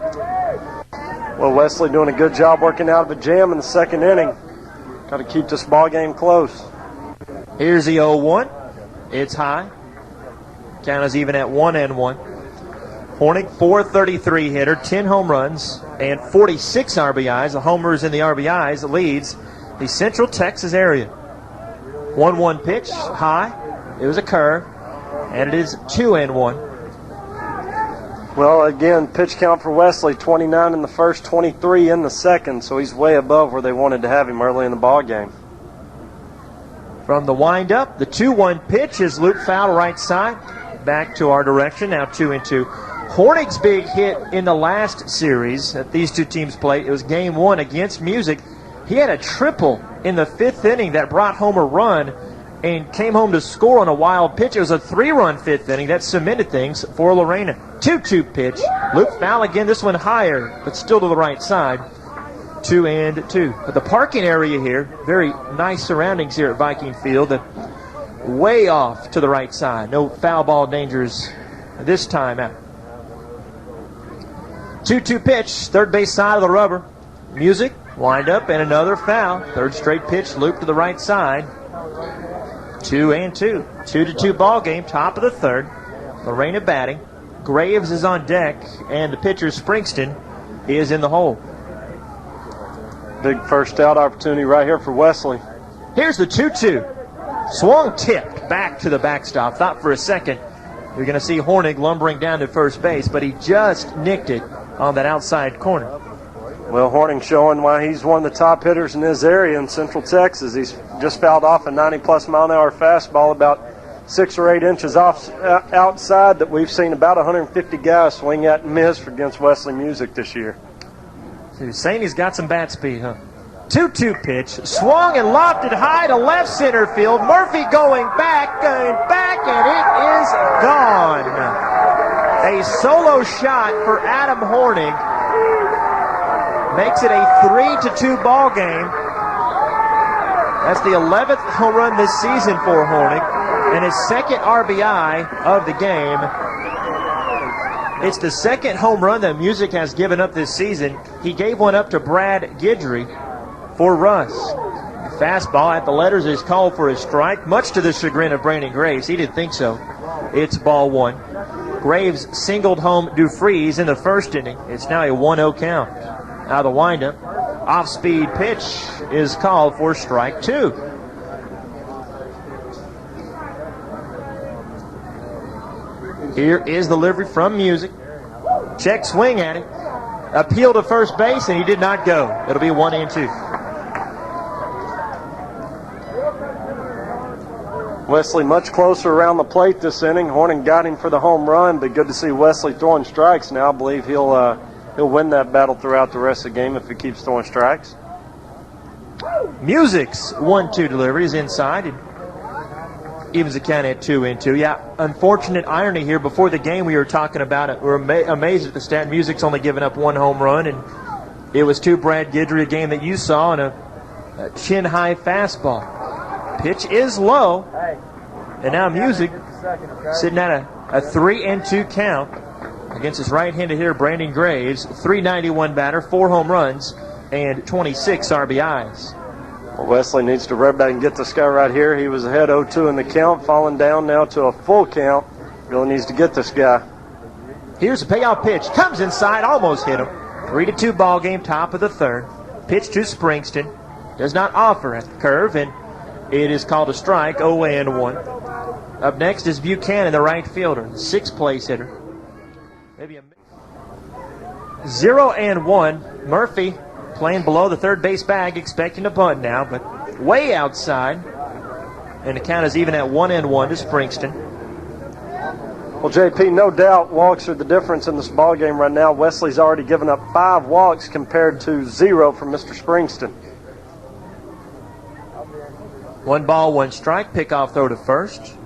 Well, Wesley doing a good job working out of a jam in the second inning. Got to keep this ball game close. Here's the 0-1. It's high. Count is even at 1-1. Hornig, .433 hitter, 10 home runs, and 46 RBIs. The homers and the RBIs leads the Central Texas area. 1-1 pitch, high. It was a curve, and it is 2-1. Well, again, pitch count for Wesley, 29 in the first, 23 in the second, so he's way above where they wanted to have him early in the ball game. From the windup, the 2-1 pitch is loop foul right side. Back to our direction, now 2-2. Hornig's big hit in the last series that these two teams played, it was game 1 against Music. He had a triple in the 5th inning that brought home a run and came home to score on a wild pitch. It was a 3-run 5th inning that cemented things for Lorena. 2-2 pitch, loop foul again, this one higher, but still to the right side. 2-2. But the parking area here, very nice surroundings here at Viking Field. Way off to the right side. No foul ball dangers this time out. 2-2 pitch, third base side of the rubber. Music, wind up, and another foul. Third straight pitch, loop to the right side. 2-2. 2-2 ball game, top of the third. Lorena batting. Graves is on deck, and the pitcher, Springston, is in the hole. Big first out opportunity right here for Wesley. Here's the 2-2. Swung tipped back to the backstop. Thought for a second you're going to see Hornig lumbering down to first base, but he just nicked it on that outside corner. Well, Hornig showing why he's one of the top hitters in his area in Central Texas. He's just fouled off a 90-plus mile-an-hour fastball about 6 or 8 inches off outside that we've seen about 150 guys swing at and miss against Wesley Music this year. So you're saying he's got some bat speed, huh? 2-2 pitch, swung and lofted high to left center field. Murphy going back, and it is gone. A solo shot for Adam Hornig makes it a 3-2 ball game. That's the 11th home run this season for Hornig, and his second RBI of the game. It's the second home run that Music has given up this season. He gave one up to Brad Guidry for Russ. Fastball at the letters is called for a strike, much to the chagrin of Brandon Graves. He didn't think so. It's ball one. Graves singled home Dufries in the first inning. It's now a 1-0 count. Out of the windup, off-speed pitch is called for strike two. Here is the delivery from Music. Check swing at it. Appeal to first base, and he did not go. It'll be 1-2. Wesley much closer around the plate this inning. Horning got him for the home run, but good to see Wesley throwing strikes now. I believe he'll win that battle throughout the rest of the game if he keeps throwing strikes. Music's 1-2 delivery is inside. It evens the count at 2-2. Yeah, unfortunate irony here. Before the game, we were talking about it. We're amazed at the stat. Music's only given up one home run, and it was to Brad Guidry, a game that you saw, and a chin-high fastball. Pitch is low, and now Music sitting at a 3-2 count against his right-handed hitter, Brandon Graves. .391 batter, 4 home runs, and 26 RBIs. Well, Wesley needs to rev back and get this guy right here. He was ahead 0-2 in the count, falling down now to a full count. Really needs to get this guy. Here's a payoff pitch. Comes inside, almost hit him. 3-2 ball game, top of the third. Pitch to Springston. Does not offer at the curve, and it is called a strike, 0-1. Up next is Buchanan, the right fielder, the sixth place hitter. 0-1. Murphy playing below the third base bag, expecting a bunt now, but way outside. And the count is even at 1-1 to Springston. Well, JP, no doubt walks are the difference in this ball game right now. Wesley's already given up 5 walks compared to 0 from Mr. Springston. 1 ball, 1 strike, pickoff throw to first.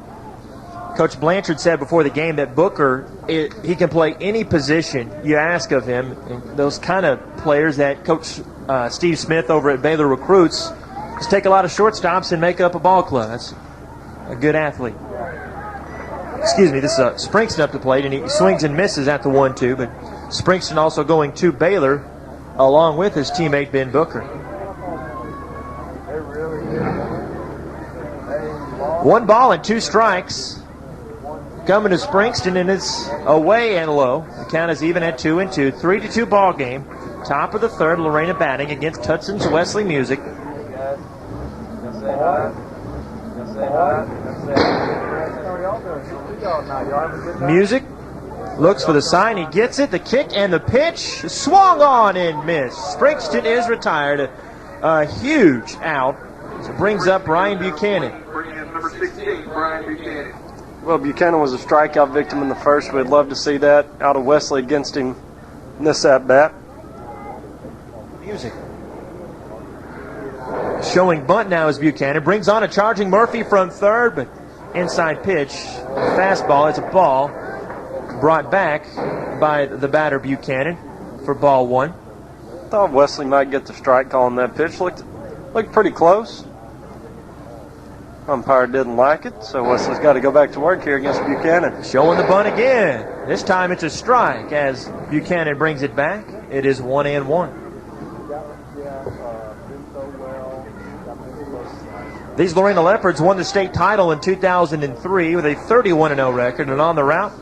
Coach Blanchard said before the game that Booker, he can play any position you ask of him. And those kind of players that Coach Steve Smith over at Baylor recruits just take a lot of shortstops and make up a ball club. That's a good athlete. Excuse me, this is Springston up the plate, and he swings and misses at the 1-2, but Springston also going to Baylor along with his teammate Ben Booker. 1 ball and 2 strikes. Coming to Springston, and it's away and low. The count is even at 2-2. 3-2 ball game. Top of the third, Lorena batting against Hudson's Wesley Music. Music looks for the sign. He gets it. The kick and the pitch. Swung on and missed. Springston is retired. A huge out. So brings up Brian Buchanan. Number 16, Brian Buchanan. Well, Buchanan was a strikeout victim in the first. We'd love to see that out of Wesley against him in this at-bat. Music. Showing bunt now is Buchanan. Brings on a charging Murphy from third, but inside pitch. Fastball. It's a ball. Brought back by the batter Buchanan for ball 1. Thought Wesley might get the strike call on that pitch. Looked pretty close. Umpire didn't like it, so Wesley's got to go back to work here against Buchanan. Showing the bunt again. This time it's a strike as Buchanan brings it back. It is 1-1. These Lorena Leopards won the state title in 2003 with a 31-0 record, and on the route,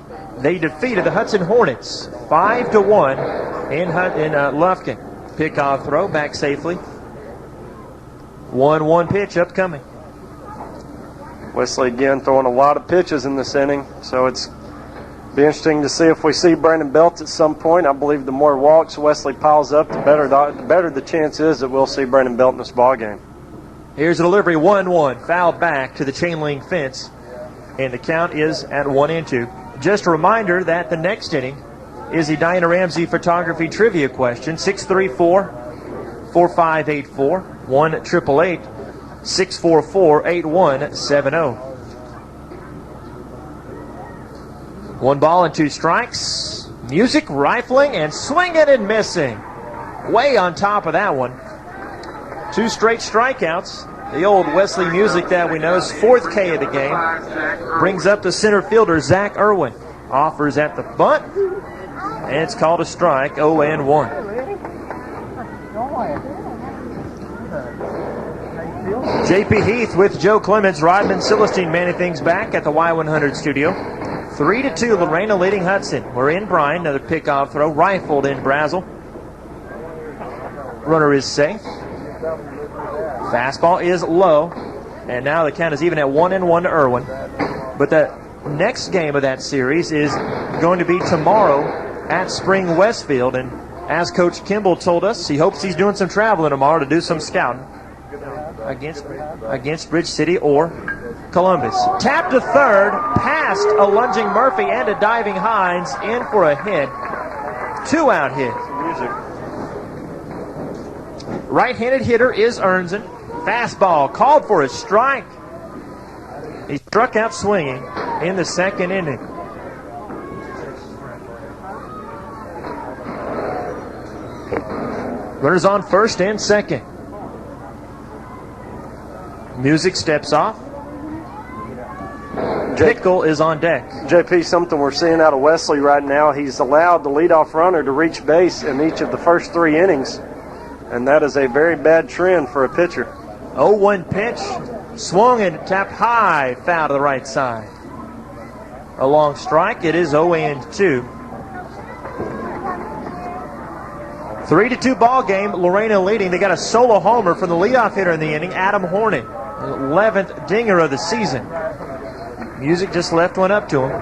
they defeated the Hudson Hornets 5-1 in Lufkin. Pickoff throw back safely. 1-1 pitch upcoming. Wesley again throwing a lot of pitches in this inning, so it's be interesting to see if we see Brandon Belt at some point. I believe the more walks Wesley piles up, the better the chance is that we'll see Brandon Belt in this ball game. Here's a delivery, 1-1, foul back to the chain link fence, and the count is at 1-2. Just a reminder that the next inning is the Diana Ramsey photography trivia question, 634 4584 1-888-644-8170. 1 ball and 2 strikes. Music rifling and swinging and missing. Way on top of that one. 2 straight strikeouts. The old Wesley Music that we know is 4th K of the game. Brings up the center fielder, Zach Irwin. Offers at the bunt. And it's called a strike, 0-1. JP Heath with Joe Clemens. Rodman Silverstein manning things back at the Y100 studio. 3-2, Lorena leading Hudson. We're in Bryan. Another pickoff throw. Rifled in Brazel. Runner is safe. Fastball is low. And now the count is even at 1-1 to Irwin. But the next game of that series is going to be tomorrow at Spring Westfield. And as Coach Kimball told us, he hopes he's doing some traveling tomorrow to do some scouting against Bridge City or Columbus. Tap to third, past a lunging Murphy and a diving Hines, in for a hit. 2-out hit. Right-handed hitter is Ernzen. Fastball called for a strike. He struck out swinging in the 2nd inning. Runners on 1st and 2nd. Music steps off. Pickle is on deck. JP, something we're seeing out of Wesley right now, he's allowed the leadoff runner to reach base in each of the first 3 innings, and that is a very bad trend for a pitcher. 0-1 pitch, swung and tapped high, foul to the right side. A long strike, it is 0-2. 3-2 ball game, Lorena leading. They got a solo homer from the leadoff hitter in the inning, Adam Horning. 11th dinger of the season. Music just left one up to him.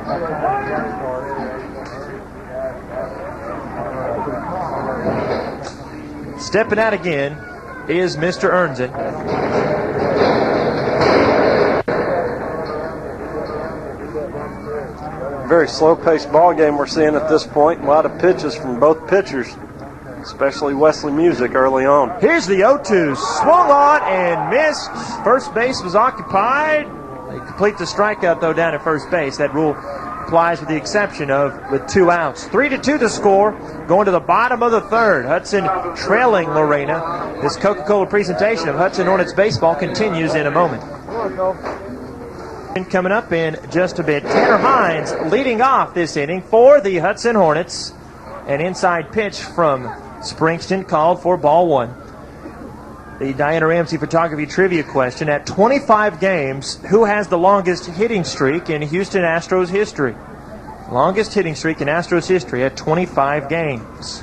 Stepping out again is Mr. Ernzen. Very slow-paced ball game we're seeing at this point. A lot of pitches from both pitchers, especially Wesley Music early on. Here's the 0-2. Swung on and missed. First base was occupied. They complete the strikeout, though, down at first base. That rule applies with the exception of with 2 outs. 3-2 the score, going to the bottom of the 3rd. Hudson trailing Lorena. This Coca-Cola presentation of Hudson Hornets baseball continues in a moment. Coming up in just a bit, Tanner Hines leading off this inning for the Hudson Hornets. An inside pitch from Springston called for ball 1. The Diana Ramsey photography trivia question: at 25 games, who has the longest hitting streak in Houston Astros history? Longest hitting streak in Astros history at 25 games.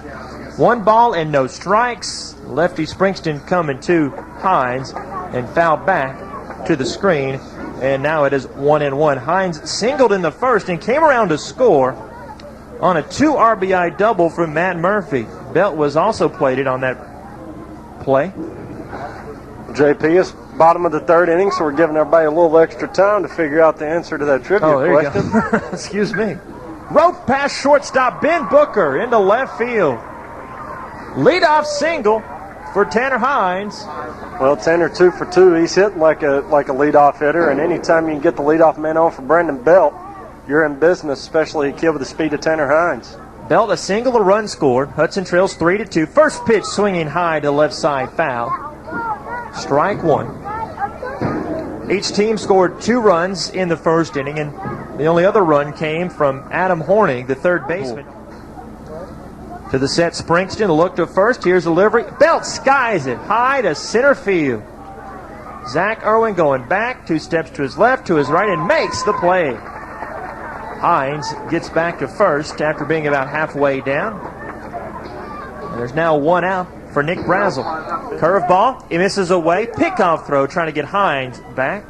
1 ball and no strikes. Lefty Springston coming to Hines and fouled back to the screen. And now it is 1-1. Hines singled in the 1st and came around to score on a 2 RBI double from Matt Murphy. Belt was also plated on that play. JP, is bottom of the 3rd inning, so we're giving everybody a little extra time to figure out the answer to that trivia question. You go. Excuse me. Rope past shortstop Ben Booker into left field. Leadoff single for Tanner Hines. Well, Tanner 2 for 2. He's hitting like a leadoff hitter, and anytime you can get the leadoff man on for Brandon Belt, you're in business, especially a kid with the speed of Tanner Hines. Belt a single, a run scored. Hudson trails 3-2. First pitch swinging high to left side, foul. Strike 1. Each team scored 2 runs in the 1st inning, and the only other run came from Adam Horning, the 3rd baseman. To the set, Springston, a look to first. Here's the delivery. Belt skies it high to center field. Zach Irwin going back, 2 steps to his left, to his right, and makes the play. Hines gets back to first after being about halfway down. And there's now 1 out for Nick Brazel. Curveball, he misses away. Pickoff throw, trying to get Hines back.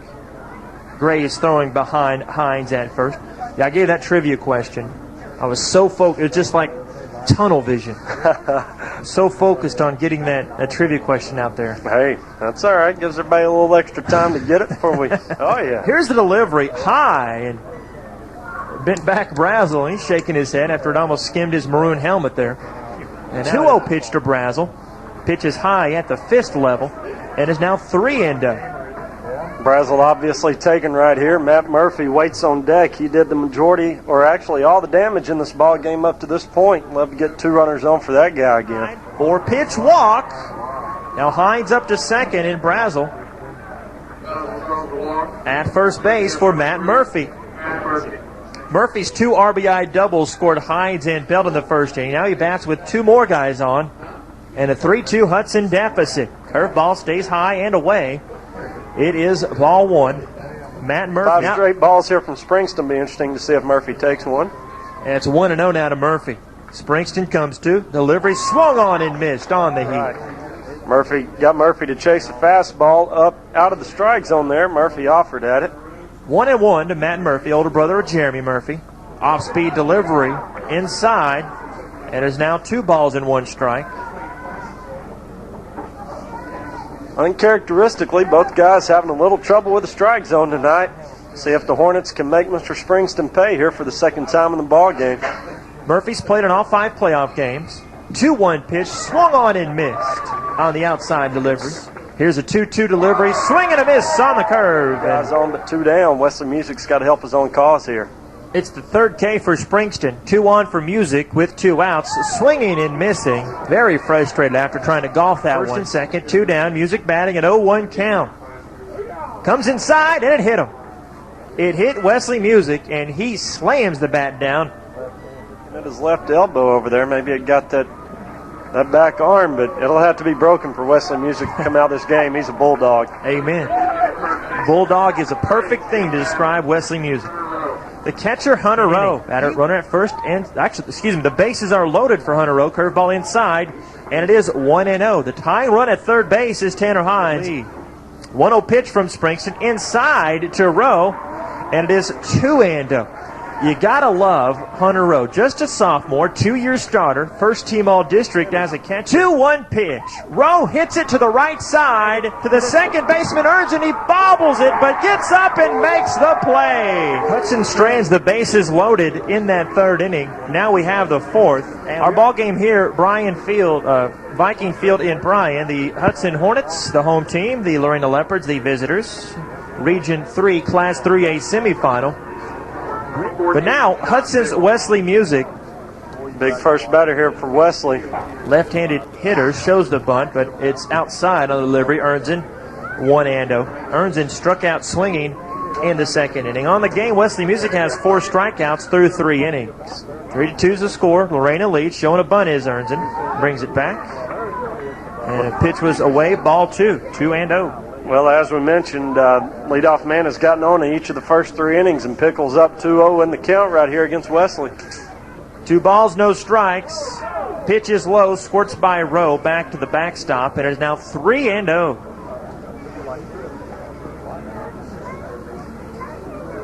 Gray is throwing behind Hines at first. Yeah, I gave that trivia question. I was so focused. It was just like tunnel vision. So focused on getting that trivia question out there. Hey, that's all right. Gives everybody a little extra time to get it before we... Oh, yeah. Here's the delivery, high, and bent back Brazel, and he's shaking his head after it almost skimmed his maroon helmet there. And 2-0 pitch to Brazel. pitches high at the fist level and is now 3-0. Brazel obviously taken right here. Matt Murphy waits on deck. He did the majority, or actually all the damage in this ball game up to this point. Love to get 2 runners on for that guy again. 4-pitch walk. Now Hines up to second in Brazel. At first base for Matt Murphy. Murphy's 2 RBI doubles scored Hines and Belt in the first inning. Now he bats with 2 more guys on. And a 3-2 Hudson deficit. Curveball stays high and away. It is ball 1. Matt Murphy. 5 straight balls here from Springston. Be interesting to see if Murphy takes one. And it's 1-0 now to Murphy. Springston comes to. Delivery swung on and missed on the heat. Murphy got Murphy to chase a fastball up out of the strike zone there. Murphy offered at it. 1-1 to Matt Murphy, older brother of Jeremy Murphy. Off-speed delivery inside. And there's now 2 balls and 1 strike. Uncharacteristically, both guys having a little trouble with the strike zone tonight. See if the Hornets can make Mr. Springston pay here for the second time in the ball game. Murphy's played in all 5 playoff games. 2-1 pitch, swung on and missed on the outside delivery. Here's a 2-2 delivery, swing and a miss on the curve. Guys on but 2 down. Wesley Music's got to help his own cause here. It's the 3rd K for Springston. 2 on for Music with 2 outs. Swinging and missing. Very frustrated after trying to golf that one. First and second, 2 down. Music batting an 0-1 count. Comes inside and it hit him. It hit Wesley Music and he slams the bat down. At his left elbow over there. Maybe it got that back arm, but it'll have to be broken for Wesley Music to come out of this game. He's a bulldog. Amen. Bulldog is a perfect thing to describe Wesley Music. The catcher, Hunter Rowe, runner at first, and the bases are loaded for Hunter Rowe. Curveball inside, and it is 1-0. The tying run at third base is Tanner Hines. 1-0 pitch from Springston inside to Rowe, and it is 2-0. You gotta love Hunter Rowe. Just a sophomore, 2-year starter, first team all-district as a catcher. 2-1 pitch. Rowe hits it to the right side to the second baseman, earns and he bobbles it, but gets up and makes the play. Hudson strands the bases loaded in that 3rd inning. Now we have the 4th. Our ball game here, Viking Field in Bryan. The Hudson Hornets, the home team. The Lorena Leopards, the visitors. Region 3, Class 3A semifinal. But now, Hudson's Wesley Music. Big first batter here for Wesley. Left-handed hitter shows the bunt, but it's outside on the delivery. Ernzen, 1-0. Ernzen struck out swinging in the 2nd inning. On the game, Wesley Music has 4 strikeouts through 3 innings. 3-2 is the score. Lorena leads. Showing a bunt is Ernzen. Brings it back. And a pitch was away. Ball 2. 2-0. Well, as we mentioned, leadoff man has gotten on in each of the first 3 innings, and Pickles up 2-0 in the count right here against Wesley. 2 balls, no strikes. Pitch is low, squirts by Rowe back to the backstop, and it is now 3-0.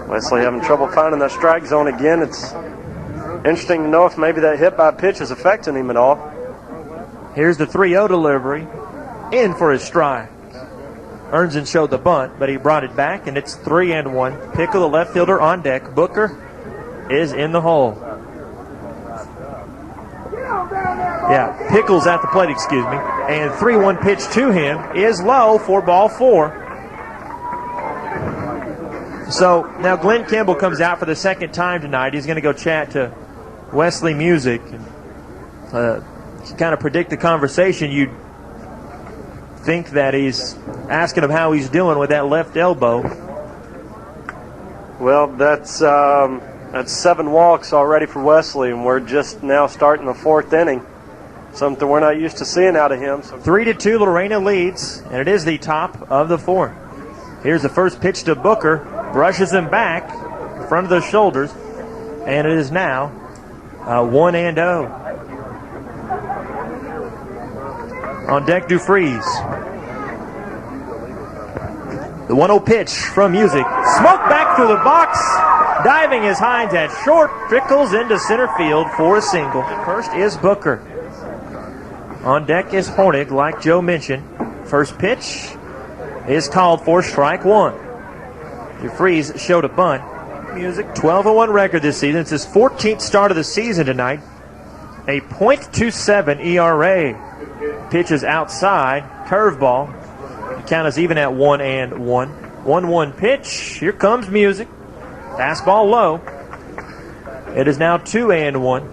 Wesley having trouble finding that strike zone again. It's interesting to know if maybe that hit by pitch is affecting him at all. Here's the 3-0 delivery. In for his strike. Ernzen showed the bunt, but he brought it back, and it's 3-1. Pickle, the left fielder, on deck. Booker is in the hole. Yeah, Pickle's at the plate, excuse me. And 3-1 pitch to him is low for ball 4. So now Glenn Kimball comes out for the 2nd time tonight. He's going to go chat to Wesley Music and kind of predict the conversation. You'd think that he's asking him how he's doing with that left elbow. Well, that's 7 walks already for Wesley, and we're just now starting the 4th inning. Something we're not used to seeing out of him. 3-2, Lorena leads, and it is the top of the 4th. Here's the first pitch to Booker. Brushes him back in front of the shoulders, and it is now 1-0. On deck, Dufries. The 1-0 pitch from Music. Smoke back through the box. Diving is Hines at short. Trickles into center field for a single. First is Booker. On deck is Hornig, like Joe mentioned. First pitch is called for strike 1. Dufries showed a bunt. Music, 12-1 record this season. It's his 14th start of the season tonight. A .27 ERA. pitches outside. Curveball. The count is even at 1-1. 1-1 pitch. Here comes music. Fastball low. It is now 2-1.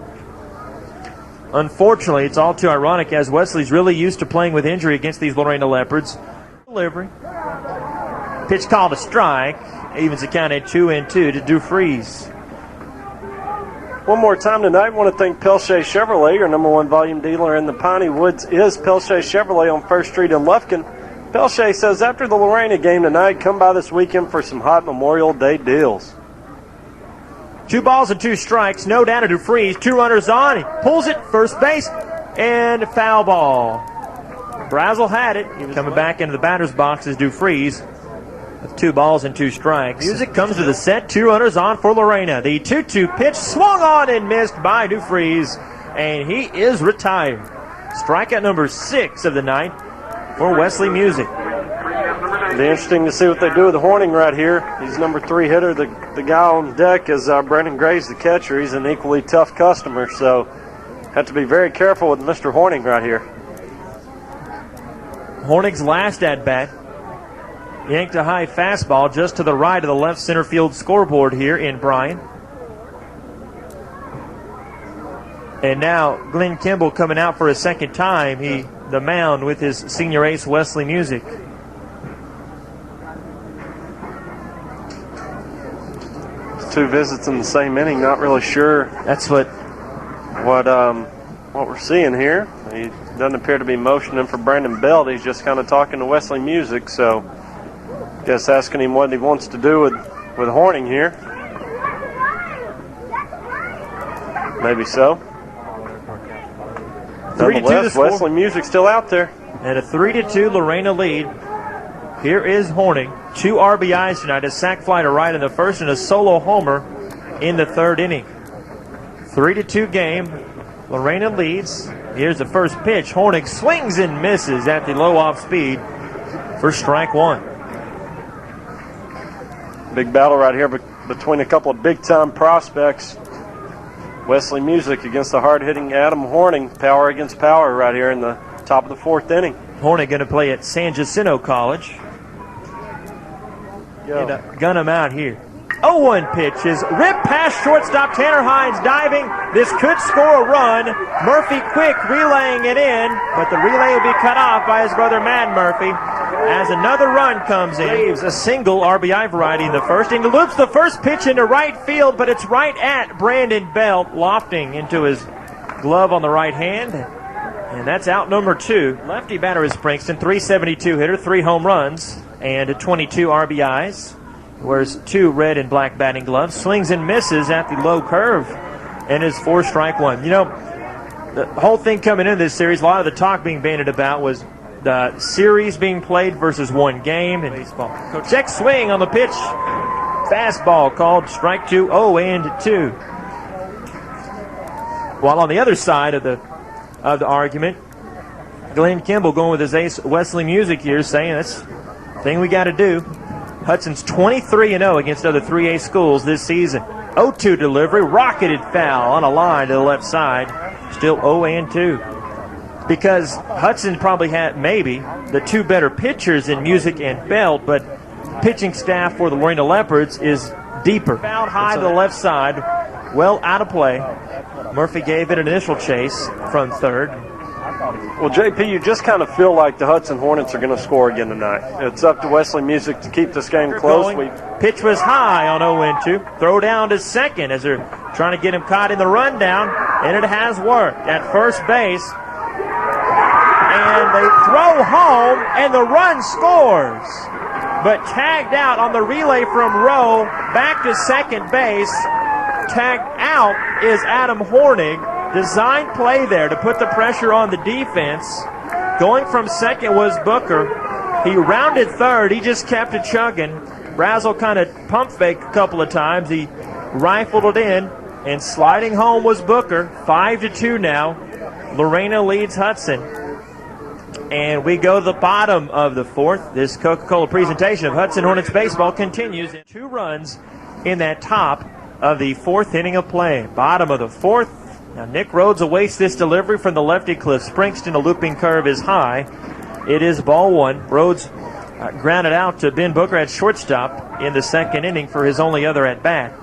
Unfortunately, it's all too ironic as Wesley's really used to playing with injury against these Lorena Leopards. Delivery. Pitch called a strike. Evens the count at 2-2 to DeFries. One more time tonight, I want to thank Pelche Chevrolet, your #1 volume dealer in the Piney Woods is Pelche Chevrolet on 1st Street in Lufkin. Pelche says after the Lorena game tonight, come by this weekend for some hot Memorial Day deals. 2 balls and 2 strikes. No down to DeFries. 2 runners on. He pulls it. First base. And foul ball. Brazel had it. He was coming back into the batter's box as DeFries with 2 balls and 2 strikes. Music comes to the set. 2 runners on for Lorena. The 2-2 pitch swung on and missed by DeFries. And he is retired. Strikeout number 6 of the night for Wesley Music. It'll be interesting to see what they do with Horning right here. He's number 3 hitter. The guy on deck is Brandon Graves, the catcher. He's an equally tough customer, so have to be very careful with Mr. Horning right here. Horning's last at-bat. Yanked a high fastball just to the right of the left center field scoreboard here in Bryan. And now Glenn Kimball coming out for a second time. The mound with his senior ace Wesley Music. Two visits in the same inning. Not really sure. That's what we're seeing here. He doesn't appear to be motioning for Brandon Belt. He's just kind of talking to Wesley Music. So, guess asking him what he wants to do with Horning here. Maybe so. 3-2 Wesley Music still out there. And a 3-2 Lorena lead. Here is Horning. 2 RBIs tonight, a sac fly to right in the first and a solo homer in the 3rd inning. 3-2 game. Lorena leads. Here's the first pitch. Horning swings and misses at the low off speed for strike 1. Big battle right here between a couple of big-time prospects. Wesley Music against the hard-hitting Adam Horning. Power against power right here in the top of the 4th inning. Horning going to play at San Jacinto College. Gun him out here. 0-1 pitch is ripped past shortstop Tanner Hines diving. This could score a run. Murphy quick relaying it in, but the relay will be cut off by his brother Matt Murphy as another run comes in. Saves a single RBI variety in the first. And he loops the first pitch into right field, but it's right at Brandon Belt, lofting into his glove on the right hand. And that's out number 2. Lefty batter is Springston, 372 hitter, 3 home runs, and 22 RBIs. Wears 2 red and black batting gloves. Swings and misses at the low curve, and is 4 strike 1. You know, the whole thing coming into this series, a lot of the talk being bandied about was the series being played versus 1 game in baseball. Check swing on the pitch. Fastball called strike 2, 0-2. While on the other side of the argument, Glenn Kimball going with his ace Wesley Music here, saying that's the thing we got to do. Hudson's 23-0 against other 3A schools this season. 0-2 delivery, rocketed foul on a line to the left side. Still 0-2. Because Hudson probably had maybe the 2 better pitchers in Music and Belt, but pitching staff for the Lorena Leopards is deeper. Fouled high to the left side, well out of play. Murphy gave it an initial chase from 3rd. Well, JP, you just kind of feel like the Hudson Hornets are going to score again tonight. It's up to Wesley Music to keep this game close. Pitch was high on 0-2. Throw down to second as they're trying to get him caught in the rundown, and it has worked at first base. And they throw home, and the run scores. But tagged out on the relay from Rowe back to second base. Tagged out is Adam Horning. Design play there to put the pressure on the defense. Going from second was Booker. He rounded 3rd. He just kept it chugging. Brazel kind of pump faked a couple of times. He rifled it in, and sliding home was Booker. 5-2 now. Lorena leads Hudson. And we go to the bottom of the 4th. This Coca-Cola presentation of Hudson Hornets baseball continues. 2 runs in that top of the 4th inning of play. Bottom of the 4th. Now Nick Rhodes awaits this delivery from the lefty. Cliff Springston. A looping curve is high. It is ball one. Rhodes grounded out to Ben Booker at shortstop in the second inning for his only other at-bat.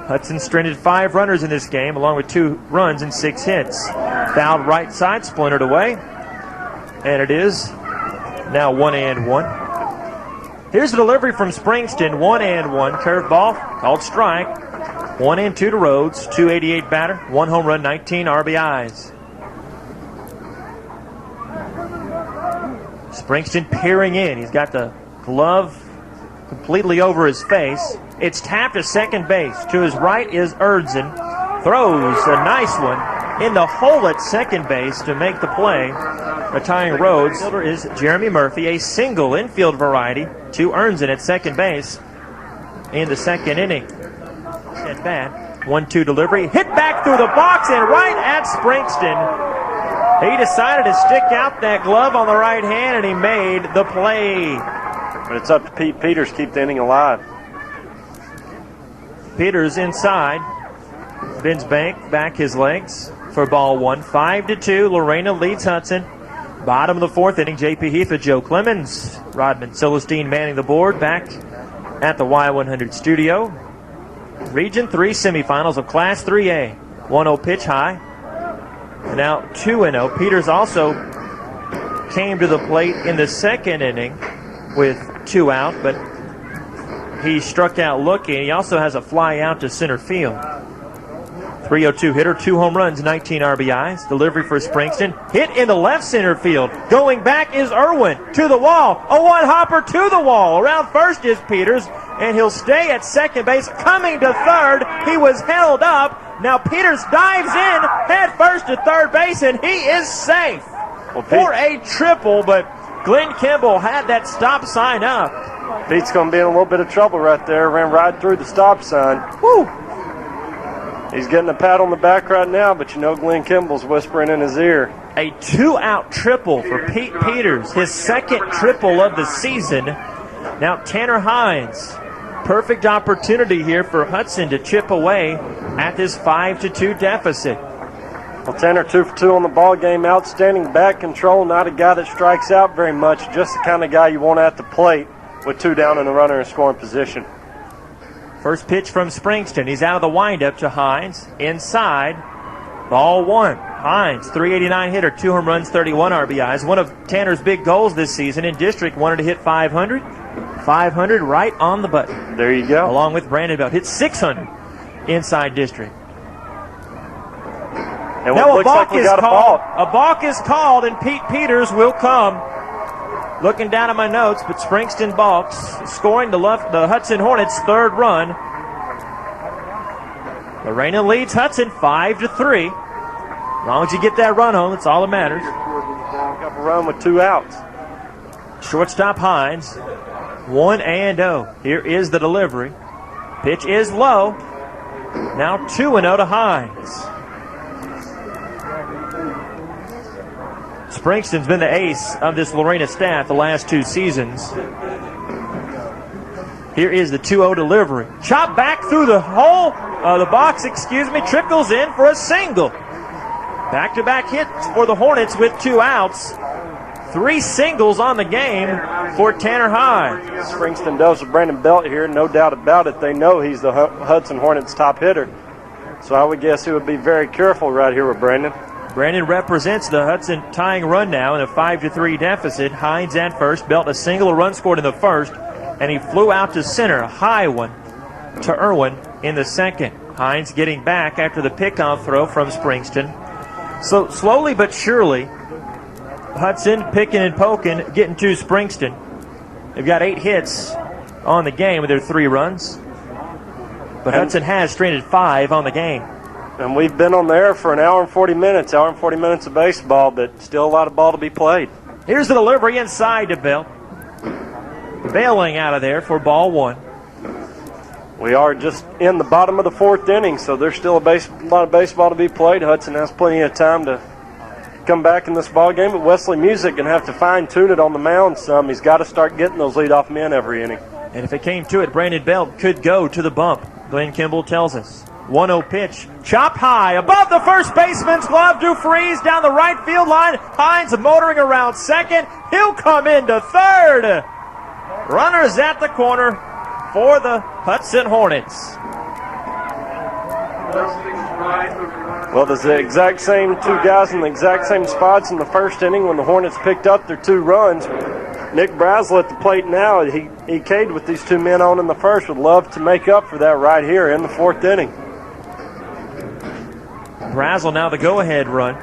Hudson stranded 5 runners in this game, along with 2 runs and 6 hits. Fouled right side, splintered away. And it is now 1-1. Here's the delivery from Springston. 1-1. Curveball called strike. 1-2 to Rhodes. 288 batter. 1 home run, 19 RBIs. Springston peering in. He's got the glove completely over his face. It's tapped to second base. To his right is Hudson. Throws a nice one in the hole at second base to make the play. Tying Rhodes is Jeremy Murphy, a single infield variety to Hudson at second base in the second inning. At bat, 1-2 delivery, hit back through the box and right at Springston. He decided to stick out that glove on the right hand and he made the play. But it's up to Pete Peters to keep the inning alive. Peters inside. Bends back his legs for ball one. 5-2. Lorena leads Hudson. Bottom of the fourth inning. J.P. Heath with Joe Clemens. Rodman Celestine manning the board back at the Y100 studio. Region 3 semifinals of Class 3A. 1-0 pitch high. And now 2-0. Peters also came to the plate in the second inning with 2 out, but he struck out looking. He also has a fly out to center field. 302 hitter, 2 home runs, 19 RBIs. Delivery for Springston. Hit in the left center field. Going back is Irwin to the wall. A one-hopper to the wall. Around first is Peters, and he'll stay at second base. Coming to third, he was held up. Now Peters dives in, head first to third base, and he is safe for a triple, but Glenn Kimball had that stop sign up. Pete's going to be in a little bit of trouble right there. Ran right through the stop sign. Woo! He's getting a pat on the back right now, but you know Glenn Kimball's whispering in his ear. A 2-out triple for Pete Peters, his second triple of the season. Now Tanner Hines. Perfect opportunity here for Hudson to chip away at this 5-2 deficit. Well, Tanner 2 for 2 on the ball game. Outstanding bat control. Not a guy that strikes out very much. Just the kind of guy you want at the plate with 2 down and a runner in scoring position. First pitch from Springston. He's out of the windup to Hines. Inside. Ball one. Hines, 389 hitter, 2 home runs, 31 RBIs. One of Tanner's big goals this season in district. Wanted to hit 500. 500 right on the button. There you go. Along with Brandon Belt. Hit 600 inside district. And now looks like we got a balk. A balk is called, and Pete Peters will come. Looking down at my notes, but Springston balks, scoring the Hudson Hornets' 3rd run. Lorena leads Hudson 5-3. As long as you get that run home, that's all that matters. Got a run with 2 outs. Shortstop Hines, 1-0. Here is the delivery. Pitch is low. Now 2-0 to Hines. Springston's been the ace of this Lorena staff the last 2 seasons. Here is the 2-0 delivery. Chop back through the hole, the box, trickles in for a single. Back-to-back hits for the Hornets with 2 outs. 3 singles on the game for Tanner Hines. Springston does with Brandon Belt here, no doubt about it. They know he's the Hudson Hornets' top hitter. So I would guess he would be very careful right here with Brandon. Brandon represents the Hudson tying run now in a 5-3 deficit. Hines at first, Belt a single, a run scored in the first, and he flew out to center, a high one to Irwin in the second. Hines getting back after the pickoff throw from Springston. So slowly but surely, Hudson picking and poking, getting to Springston. They've got 8 hits on the game with their 3 runs, but Hudson has stranded 5 on the game. And we've been on the air for an hour and 40 minutes of baseball, but still a lot of ball to be played. Here's the delivery inside to Bell. Bailing out of there for ball one. We are just in the bottom of the 4th inning, so there's still a lot of baseball to be played. Hudson has plenty of time to come back in this ball game, but Wesley Music going to have to fine-tune it on the mound some. He's got to start getting those leadoff men every inning. And if it came to it, Brandon Belt could go to the bump, Glenn Kimball tells us. 1-0 pitch. Chop high above the first baseman's glove. Dufries down the right field line. Hines motoring around second. He'll come into third. Runners at the corner for the Hudson Hornets. Well, there's the exact same two guys in the exact same spots in the first inning when the Hornets picked up their 2 runs. Nick Brazel at the plate now. He K'd with these 2 men on in the first. Would love to make up for that right here in the 4th inning. Brazel now the go-ahead run.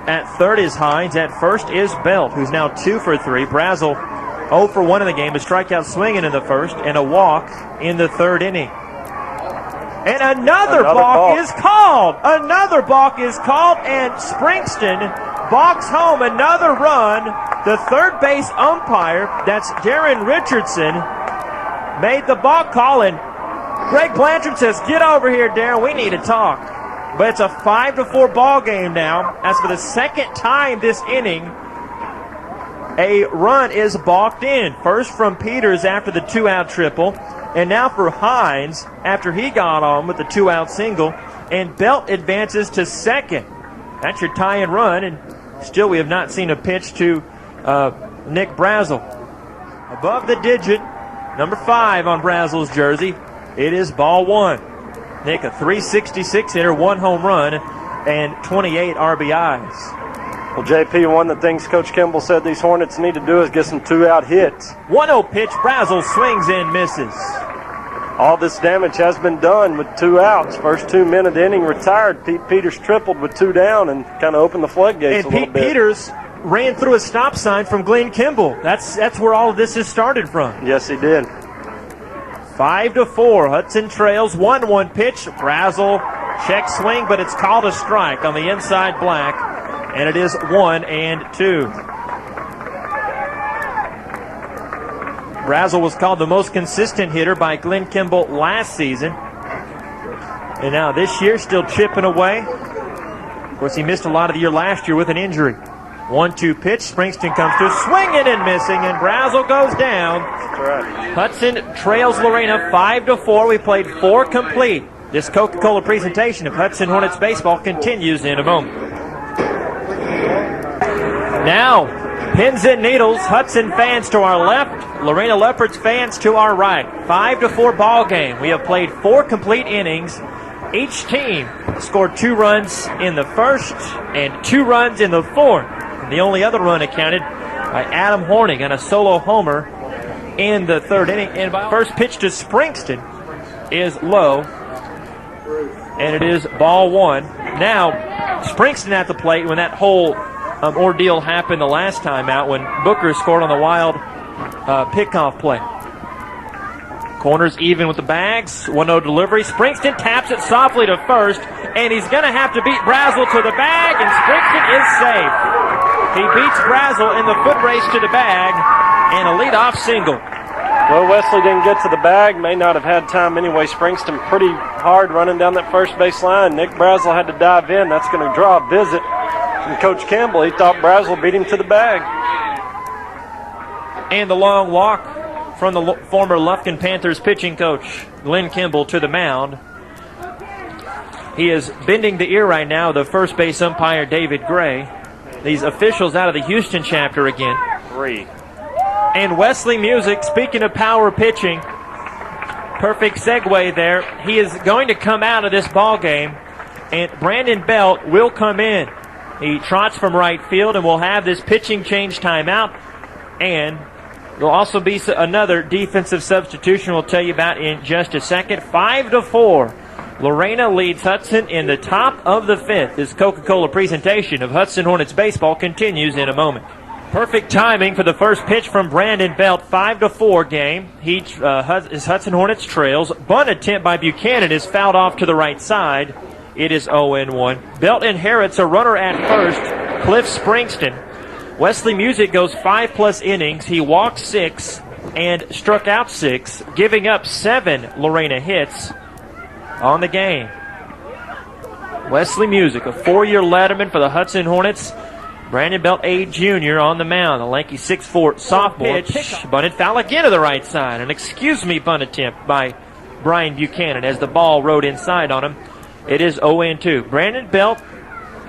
At third is Hines. At first is Belt, who's now 2 for 3. Brazel 0 for 1 in the game. A strikeout swinging in the first and a walk in the 3rd inning. And another balk is called. Another balk is called, and Springston balks home another run. The third base umpire, that's Darren Richardson, made the balk call, and Greg Blanchard says, "Get over here, Darren. We need to talk." But it's a 5-4 ball game now, as for the second time this inning, a run is balked in. First from Peters after the 2-out triple, and now for Hines after he got on with the 2-out single, and Belt advances to second. That's your tie-in run, and still we have not seen a pitch to Nick Brazel. Above the digit, number 5 on Brazel's jersey, it is ball 1. Nick, a 366 hitter, 1 home run, and 28 RBIs. Well, JP, one of the things Coach Kimball said these Hornets need to do is get some 2-out hits. 1-0 pitch, Brazel swings in, misses. All this damage has been done with 2 outs. First 2 men of the inning retired. Pete Peters tripled with 2 down and kind of opened the floodgates a little bit. Peters ran through a stop sign from Glenn Kimball. That's where all of this has started from. Yes, he did. 5-4. Hudson trails. 1-1 pitch. Brazel check swing, but it's called a strike on the inside black, and it is 1-2. Brazel was called the most consistent hitter by Glenn Kimball last season. And now this year, still chipping away. Of course, he missed a lot of the year last year with an injury. 1-2 pitch. Springston comes to swinging and missing, and Brazel goes down. That's right. Hudson trails Lorena 5-4. We played 4 complete. This Coca-Cola presentation of Hudson Hornets baseball continues in a moment. Now, pins and needles, Hudson fans to our left, Lorena Leopards fans to our right. 5-4 ball game. We have played 4 complete innings. Each team scored 2 runs in the first and 2 runs in the 4th. The only other run accounted by Adam Horning on a solo homer in the 3rd inning. And by first pitch to Springston is low, and it is ball 1. Now, Springston at the plate when that whole ordeal happened the last time out when Booker scored on the wild pickoff play. Corners even with the bags. 1-0 delivery. Springston taps it softly to first, and he's going to have to beat Brazel to the bag, and Springston is safe. He beats Brazel in the foot race to the bag, and a leadoff single. Well, Wesley didn't get to the bag. May not have had time anyway. Springston pretty hard running down that first base line. Nick Brazel had to dive in. That's going to draw a visit from Coach Campbell. He thought Brazel beat him to the bag. And the long walk from the former Lufkin Panthers pitching coach, Glenn Kimball, to the mound. He is bending the ear right now of the first base umpire, David Gray. These officials out of the Houston chapter again. 3. And Wesley Music, speaking of power pitching, perfect segue there. He is going to come out of this ball game, and Brandon Belt will come in. He trots from right field, and we'll have this pitching change timeout. And there'll also be another defensive substitution we'll tell you about in just a second. 5-4. Lorena leads Hudson in the top of the 5th. This Coca-Cola presentation of Hudson Hornets baseball continues in a moment. Perfect timing for the first pitch from Brandon Belt. 5-4 game. His Hudson Hornets trails. Bunt attempt by Buchanan is fouled off to the right side. It is 0-1. Belt inherits a runner at first, Cliff Springston. Wesley Music goes 5+ innings. He walked 6 and struck out 6, giving up 7 Lorena hits on the game. Wesley Music, a 4-year letterman for the Hudson Hornets. Brandon Belt, a junior, on the mound. The lanky 6'4" sophomore pitch. Bunted foul again to the right side. An excuse me bunt attempt by Brian Buchanan as the ball rode inside on him. It is 0-2. Brandon Belt,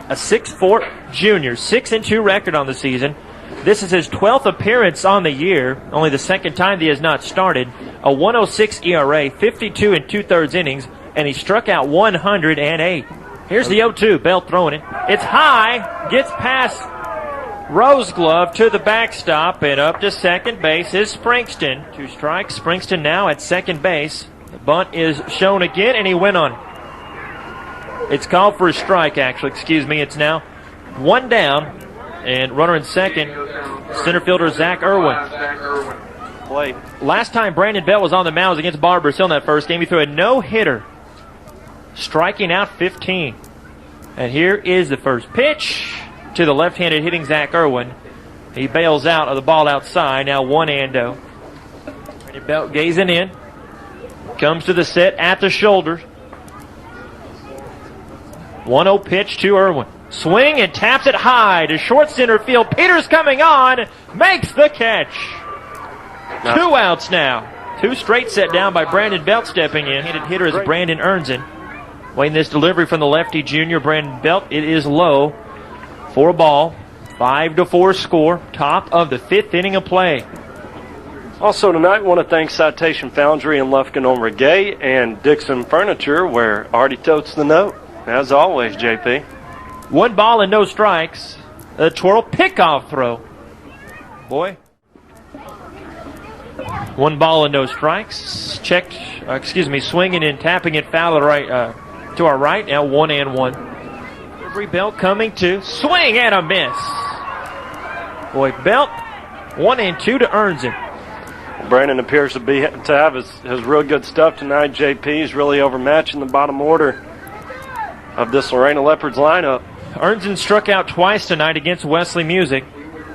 a 6'4" junior, 6-2 record on the season. This is his 12th appearance on the year, only the second time he has not started. A 1.06 ERA, 52 2/3 innings, and he struck out 108. Here's the 0-2. Belt throwing it. It's high, gets past Rose Glove to the backstop, and up to second base is Springston. 2 strikes. Springston now at second base. The bunt is shown again, and he went on. It's called for a strike, actually. Excuse me. It's now 1 down, and runner in second, center fielder Zach Irwin. Play. Last time Brandon Belt was on the mound was against Barbers Hill in that first game. He threw a no-hitter, striking out 15. And here is the first pitch to the left-handed hitting Zach Irwin. He bails out of the ball outside. Now 1-0. Brandon Belt gazing in. Comes to the set at the shoulder. 1-0 pitch to Irwin. Swing and taps it high to short center field. Peters coming on. Makes the catch. 2 outs now. 2 straight set down by Brandon Belt stepping in. Hitter is Brandon Ernzen. Waiting this delivery from the lefty junior Brandon Belt. It is low for a ball. 5-4 score. Top of the 5th inning of play. Also tonight, I want to thank Citation Foundry in Lufkin on Reggae and Dixon Furniture, where Artie totes the note. As always, JP. 1 ball and no strikes. A twirl pickoff throw. Boy. 1 ball and no strikes. Checked, swinging and tapping it foul to our right. Now 1-1. Every Belt coming to swing and a miss. Boy, Belt 1-2 to Ernzen. Brandon appears to have his real good stuff tonight. JP is really overmatching the bottom order of this Lorena Leopards lineup. Ernzen struck out twice tonight against Wesley Music.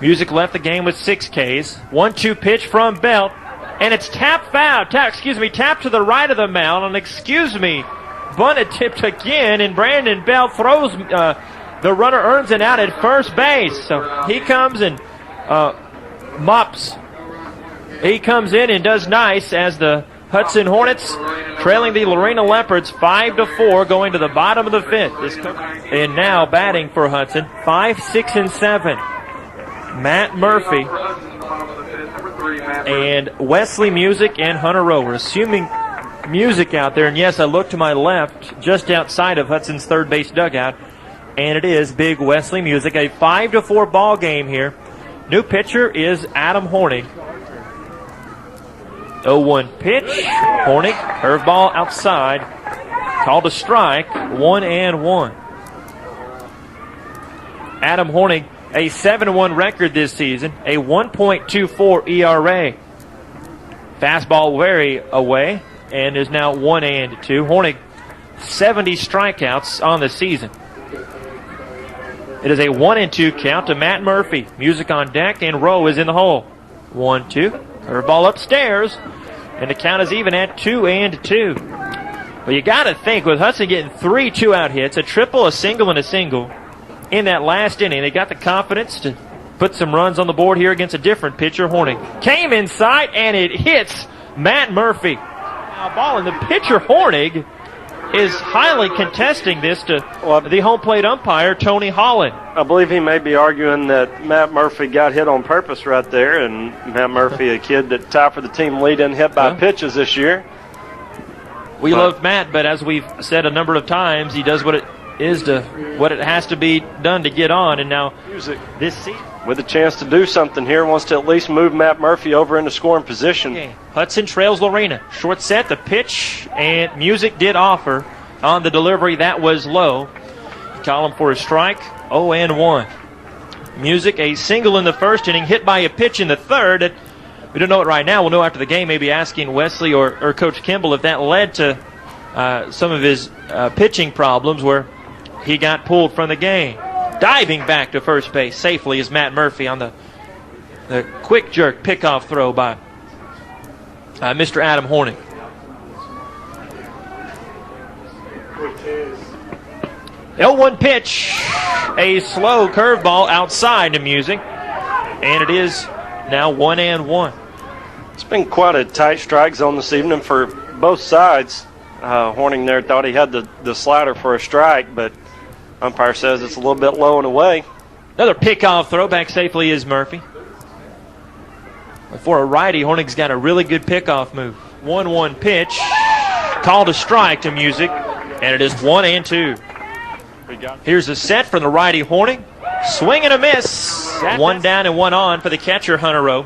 Music left the game with 6 Ks. 1-2 pitch from Belt, and it's tapped to the right of the mound, and bunted tipped again, and Brandon Belt throws the runner Ernzen out at first base. So he comes and mops. He comes in and does nice as the Hudson Hornets trailing the Lorena Leopards 5-4 going to the bottom of the 5th. And now batting for Hudson, 5, 6, and 7. Matt Murphy and Wesley Music and Hunter Rowe. We're assuming Music out there. And yes, I look to my left just outside of Hudson's third base dugout. And it is big Wesley Music. A 5-4 ball game here. New pitcher is Adam Hornig. 0-1 pitch. Hornig, curveball outside. Called a strike. 1-1. Adam Hornig, a 7-1 record this season. A 1.24 ERA. Fastball very away. And is now 1-2. Hornig, 70 strikeouts on the season. It is a 1-2 count to Matt Murphy. Music on deck, and Rowe is in the hole. 1-2. Curveball upstairs, and the count is even at 2-2. But you got to think, with Hudson getting 3 2-out hits, a triple, a single, and a single in that last inning, they got the confidence to put some runs on the board here against a different pitcher. Hornig came inside, and it hits Matt Murphy. Now, ball, and the pitcher Hornig is highly contesting this to the home plate umpire, Tony Holland. I believe he may be arguing that Matt Murphy got hit on purpose right there, and Matt Murphy, a kid that tied for the team lead in hit by pitches this year. We love Matt, but as we've said a number of times, he does what it has to be done to get on, and now this season, with a chance to do something here, wants to at least move Matt Murphy over into scoring position. Okay. Hudson trails Lorena. Short set, the pitch, and Music did offer on the delivery. That was low. Call him for a strike. 0-1. Music, a single in the first inning, hit by a pitch in the third. We don't know it right now. We'll know after the game, maybe asking Wesley or Coach Kimball if that led to some of his pitching problems where he got pulled from the game. Diving back to first base safely is Matt Murphy on the quick jerk pickoff throw by Mr. Adam Hornig. L1 pitch, a slow curveball outside to Music, and it is now 1-1. It's been quite a tight strike zone this evening for both sides. Horning there thought he had the slider for a strike, but umpire says it's a little bit low and away. Another pickoff throw back safely is Murphy. For a righty, Horning's got a really good pickoff move. 1-1 pitch. Called a strike to Music, and it is 1-2. Here's a set for the righty Horning. Swing and a miss. One down and one on for the catcher, Hunter Rowe.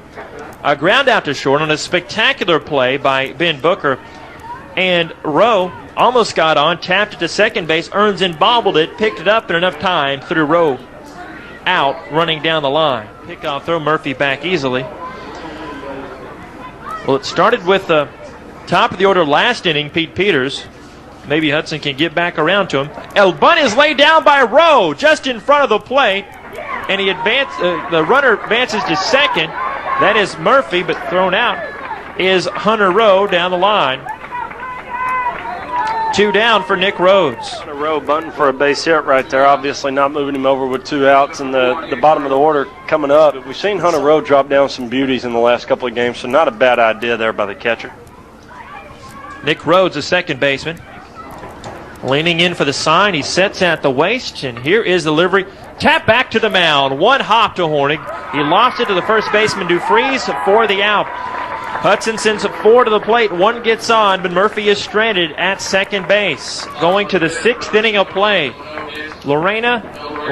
A ground out to short on a spectacular play by Ben Booker. And Rowe almost got on, tapped it to second base, Earns and bobbled it, picked it up in enough time, threw Rowe out, running down the line. Pickoff throw, Murphy back easily. Well, it started with the top of the order last inning, Pete Peters. Maybe Hudson can get back around to him. El bunt is laid down by Rowe just in front of the plate, and he the runner advances to second. That is Murphy, but thrown out is Hunter Rowe down the line. 2 down for Nick Rhodes. Hunter Rowe bunting for a base hit right there, obviously not moving him over with 2 outs in the bottom of the order coming up. We've seen Hunter Rowe drop down some beauties in the last couple of games, so not a bad idea there by the catcher. Nick Rhodes, a second baseman. Leaning in for the sign, he sets at the waist, and here is the delivery. Tap back to the mound. One hop to Horning. He lost it to the first baseman, DeFries, for the out. Hudson sends 4 to the plate. 1 gets on, but Murphy is stranded at second base. Going to the 6th inning of play. Lorena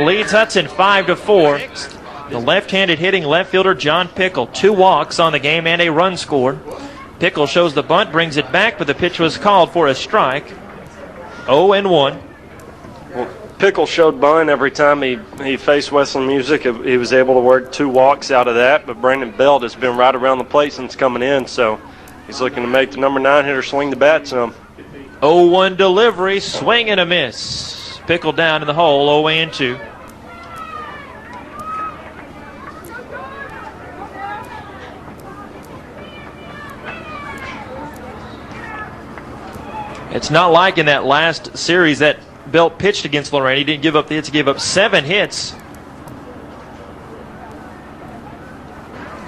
leads Hudson 5-4. The left-handed hitting left fielder John Pickle. 2 walks on the game and a run scored. Pickle shows the bunt, brings it back, but the pitch was called for a strike. 0-1. Well, Pickle showed bunt every time he faced Wesley Music. He was able to work 2 walks out of that, but Brandon Belt has been right around the plate since coming in, so he's looking to make the number 9 hitter swing the bat some. 0-1 delivery, swing and a miss. Pickle down in the hole, 0-2. It's not like in that last series that Belt pitched against Lorena. He didn't give up the hits. He gave up 7 hits.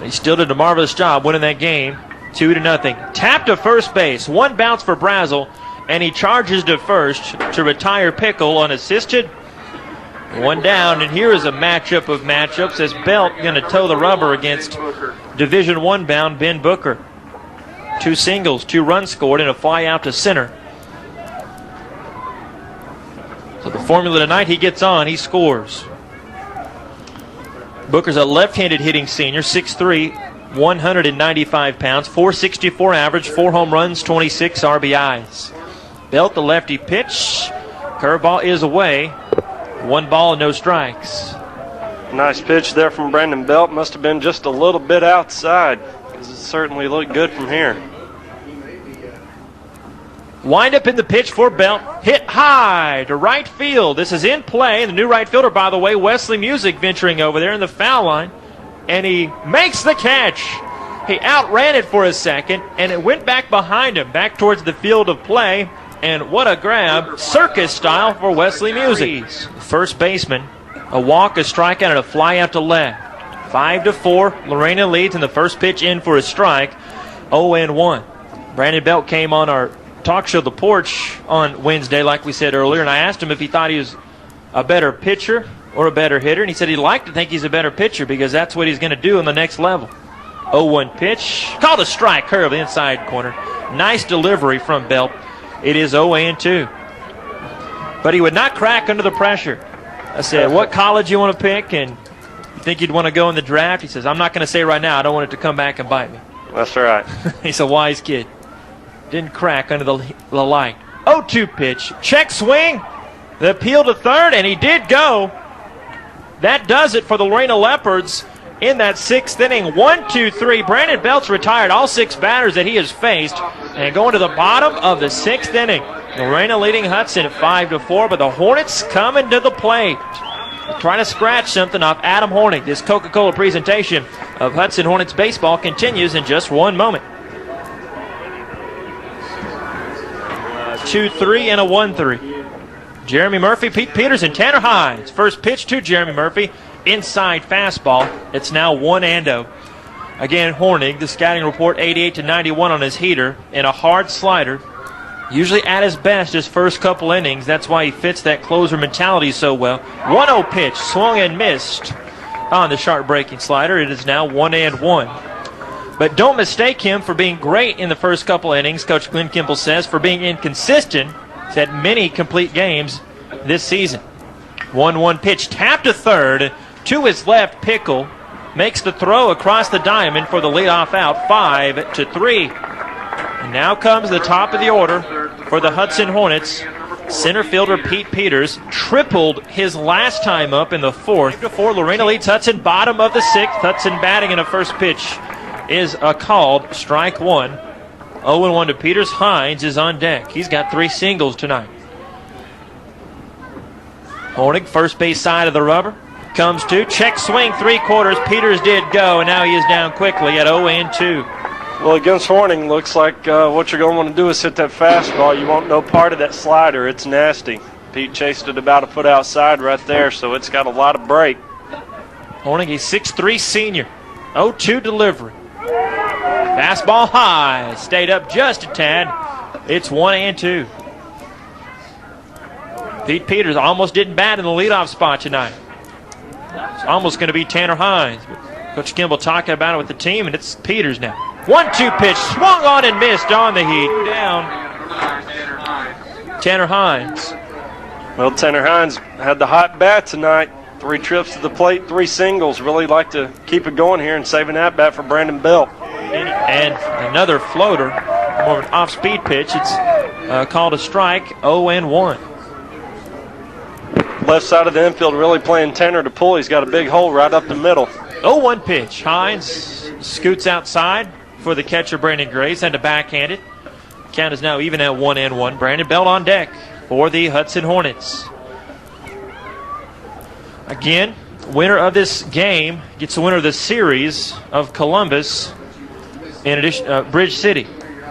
He still did a marvelous job winning that game, 2-0. Tap to first base. 1 bounce for Brazel, and he charges to first to retire Pickle unassisted. 1 down, and here is a matchup of matchups as Belt going to toe the rubber against Division I bound Ben Booker. 2 singles, 2 runs scored, and a fly out to center. So the formula tonight, he gets on, he scores. Booker's a left-handed hitting senior, 6'3", 195 pounds, 464 average, 4 home runs, 26 RBIs. Belt, the lefty pitch. Curveball is away. 1 ball and no strikes. Nice pitch there from Brandon Belt. Must have been just a little bit outside, because it certainly looked good from here. Wind up in the pitch for Belt. Hit high to right field. This is in play. And the new right fielder, by the way, Wesley Music, venturing over there in the foul line. And he makes the catch. He outran it for a second, and it went back behind him, back towards the field of play. And what a grab, circus style for Wesley Music. First baseman, a walk, a strikeout, and a fly out to left. 5-4. Lorena leads, and the first pitch in for a strike. 0-1. Brandon Belt came on our talk show The Porch on Wednesday, like we said earlier, and I asked him if he thought he was a better pitcher or a better hitter, and he said he'd like to think he's a better pitcher because that's what he's going to do on the next level. 0-1 pitch. Called a strike, curve inside corner. Nice delivery from Belt. It is 0-2. But he would not crack under the pressure. I said, what college you want to pick, and you think you'd want to go in the draft? He says, I'm not going to say right now. I don't want it to come back and bite me. That's right. He's a wise kid. Didn't crack under the light. 0-2 pitch. Check swing. The appeal to third, and he did go. That does it for the Lorena Leopards in that 6th inning. 1-2-3. Brandon Belt's retired all 6 batters that he has faced. And going to the bottom of the 6th inning. Lorena leading Hudson at 5-4, but the Hornets coming to the plate. Trying to scratch something off Adam Horning. This Coca-Cola presentation of Hudson Hornets baseball continues in just one moment. 2-3 and a 1-3. Jeremy Murphy, Pete Peters, and Tanner Hines. First pitch to Jeremy Murphy. Inside fastball. It's now 1-0. Again, Hornig, the scouting report, 88 to 91 on his heater and a hard slider. Usually at his best his first couple innings. That's why he fits that closer mentality so well. 1-0 pitch, swung and missed on the sharp breaking slider. It is now 1-1. But don't mistake him for being great in the first couple innings, Coach Glenn Kimball says, for being inconsistent. He's had many complete games this season. 1-1 pitch, tapped to third, to his left, Pickle makes the throw across the diamond for the leadoff out, 5-3. And now comes the top of the order for the Hudson Hornets. Center fielder Pete Peters tripled his last time up in the fourth. Before Lorena leads Hudson, bottom of the sixth. Hudson batting in a first pitch is a called strike one. 0-1 to Peters. Hines is on deck. He's got 3 singles tonight. Hornig, first base side of the rubber. Comes to check swing 3/4. Peters did go, and now he is down quickly at 0-2. Well, against Horning, looks like what you're going to want to do is hit that fastball. You want no part of that slider. It's nasty. Pete chased it about a foot outside right there, so it's got a lot of break. Horning, a 6'3 senior. 0-2 delivery. Fastball high. Stayed up just a tad. It's 1-2. Pete Peters almost didn't bat in the leadoff spot tonight. It's almost going to be Tanner Hines. But Coach Kimball talking about it with the team, and it's Peters now. 1-2 pitch, swung on and missed on the heat. Down. Tanner Hines. Well, Tanner Hines had the hot bat tonight. 3 trips to the plate, 3 singles. Really like to keep it going here and save an at-bat for Brandon Belt. And another floater, more of an off-speed pitch. It's called a strike, 0-1. Left side of the infield really playing Tanner to pull. He's got a big hole right up the middle. 0-1 pitch. Hines scoots outside for the catcher, Brandon Graves, had to backhand it. Count is now even at 1-1. Brandon Belt on deck for the Hudson Hornets. Again, winner of this game gets the winner of the series of Columbus, in addition, Bridge City.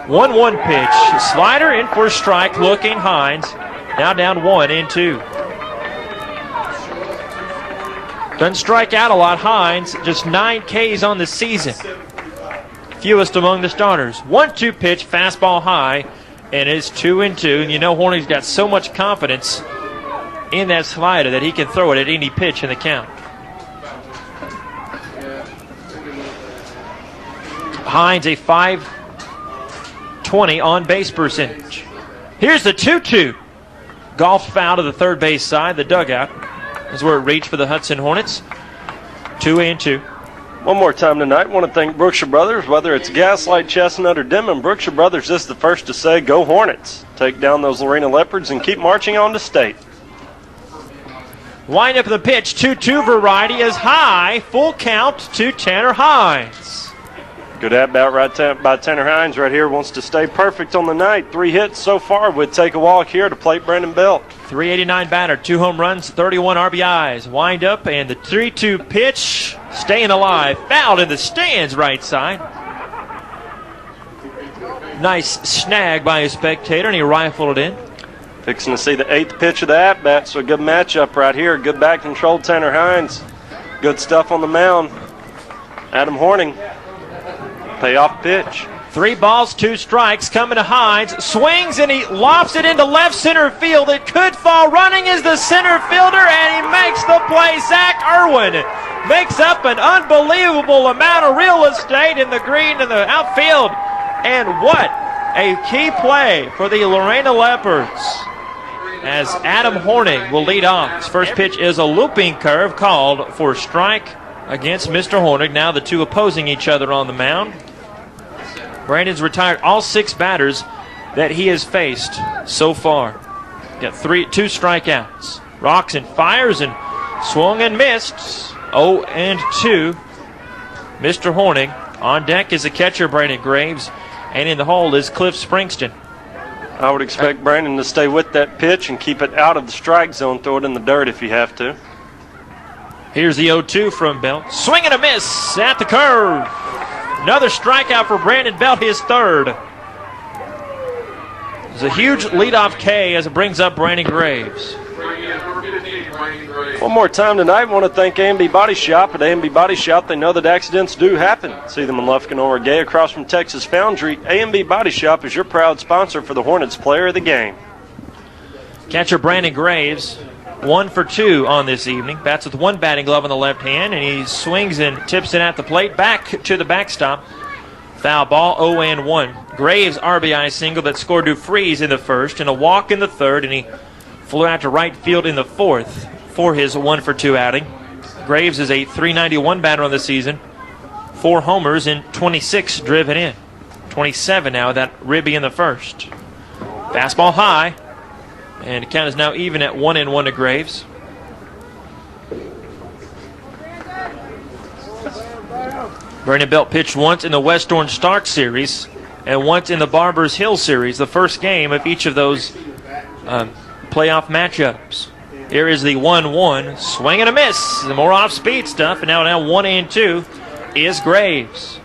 1-1 pitch. Slider in for a strike, looking Hines. Now down 1-2. Doesn't strike out a lot. Hines, just 9 Ks on the season. Fewest among the starters. 1-2 pitch, fastball high, and it's 2-2. And you know Horning's got so much confidence in that slider that he can throw it at any pitch in the count. Hines, a .520 on base percentage. Here's the 2-2. Golf foul to the third base side. The dugout is where it reached for the Hudson Hornets. 2-2. One more time tonight, want to thank Brookshire Brothers. Whether it's Gaslight, Chestnut, or Denman, Brookshire Brothers is the first to say, go Hornets. Take down those Lorena Leopards and keep marching on to state. Wind up the pitch, 2-2 variety is high. Full count to Tanner Hines. Good at-bat by Tanner Hines right here. Wants to stay perfect on the night. 3 hits so far. Would take a walk here to plate Brandon Belt. 389 batter, 2 home runs, 31 RBIs. Wind up and the 3-2 pitch, staying alive. Fouled in the stands right side. Nice snag by a spectator, and he rifled it in. Fixing to see the 8th pitch of the at-bat, so a good matchup right here. Good back control, Tanner Hines. Good stuff on the mound. Adam Horning. Payoff pitch. 3 balls, 2 strikes, coming to Hines. Swings and he lofts it into left center field. It could fall. Running is the center fielder, and he makes the play. Zach Irwin makes up an unbelievable amount of real estate in the green in the outfield. And what a key play for the Lorena Leopards, as Adam Horning will lead off. His first pitch is a looping curve called for strike against Mr. Horning. Now the two opposing each other on the mound. Brandon's retired all 6 batters that he has faced so far. Got 2 strikeouts. Rocks and fires and swung and missed. 0-2. Mr. Horning. On deck is the catcher, Brandon Graves. And in the hole is Cliff Springston. I would expect Brandon to stay with that pitch and keep it out of the strike zone. Throw it in the dirt if you have to. Here's the 0-2 from Belt. Swing and a miss at the curve. Another strikeout for Brandon Belt, his 3rd. It's a huge leadoff K as it brings up Brandon Graves. One more time tonight, I want to thank A&B Body Shop. At A&B Body Shop, they know that accidents do happen. See them in Lufkin or Gay across from Texas Foundry. A&B Body Shop is your proud sponsor for the Hornets Player of the Game. Catcher Brandon Graves, 1 for 2 on this evening. Bats with one batting glove on the left hand, and he swings and tips it at the plate, back to the backstop. Foul ball, 0-1. Graves' RBI single that scored Dufries in the first, and a walk in the third, and he flew out to right field in the fourth for his 1 for 2 outing. Graves is a .391 batter on the season, 4 homers and 26 driven in. 27 now with that ribby in the first. Fastball high, and the count is now even at 1-1 to Graves. Brandon Belt pitched once in the West Orange Stark Series and once in the Barbers Hill Series, the first game of each of those playoff matchups. Here is the 1-1, swing and a miss. The more off-speed stuff, and now 1-2 is Graves.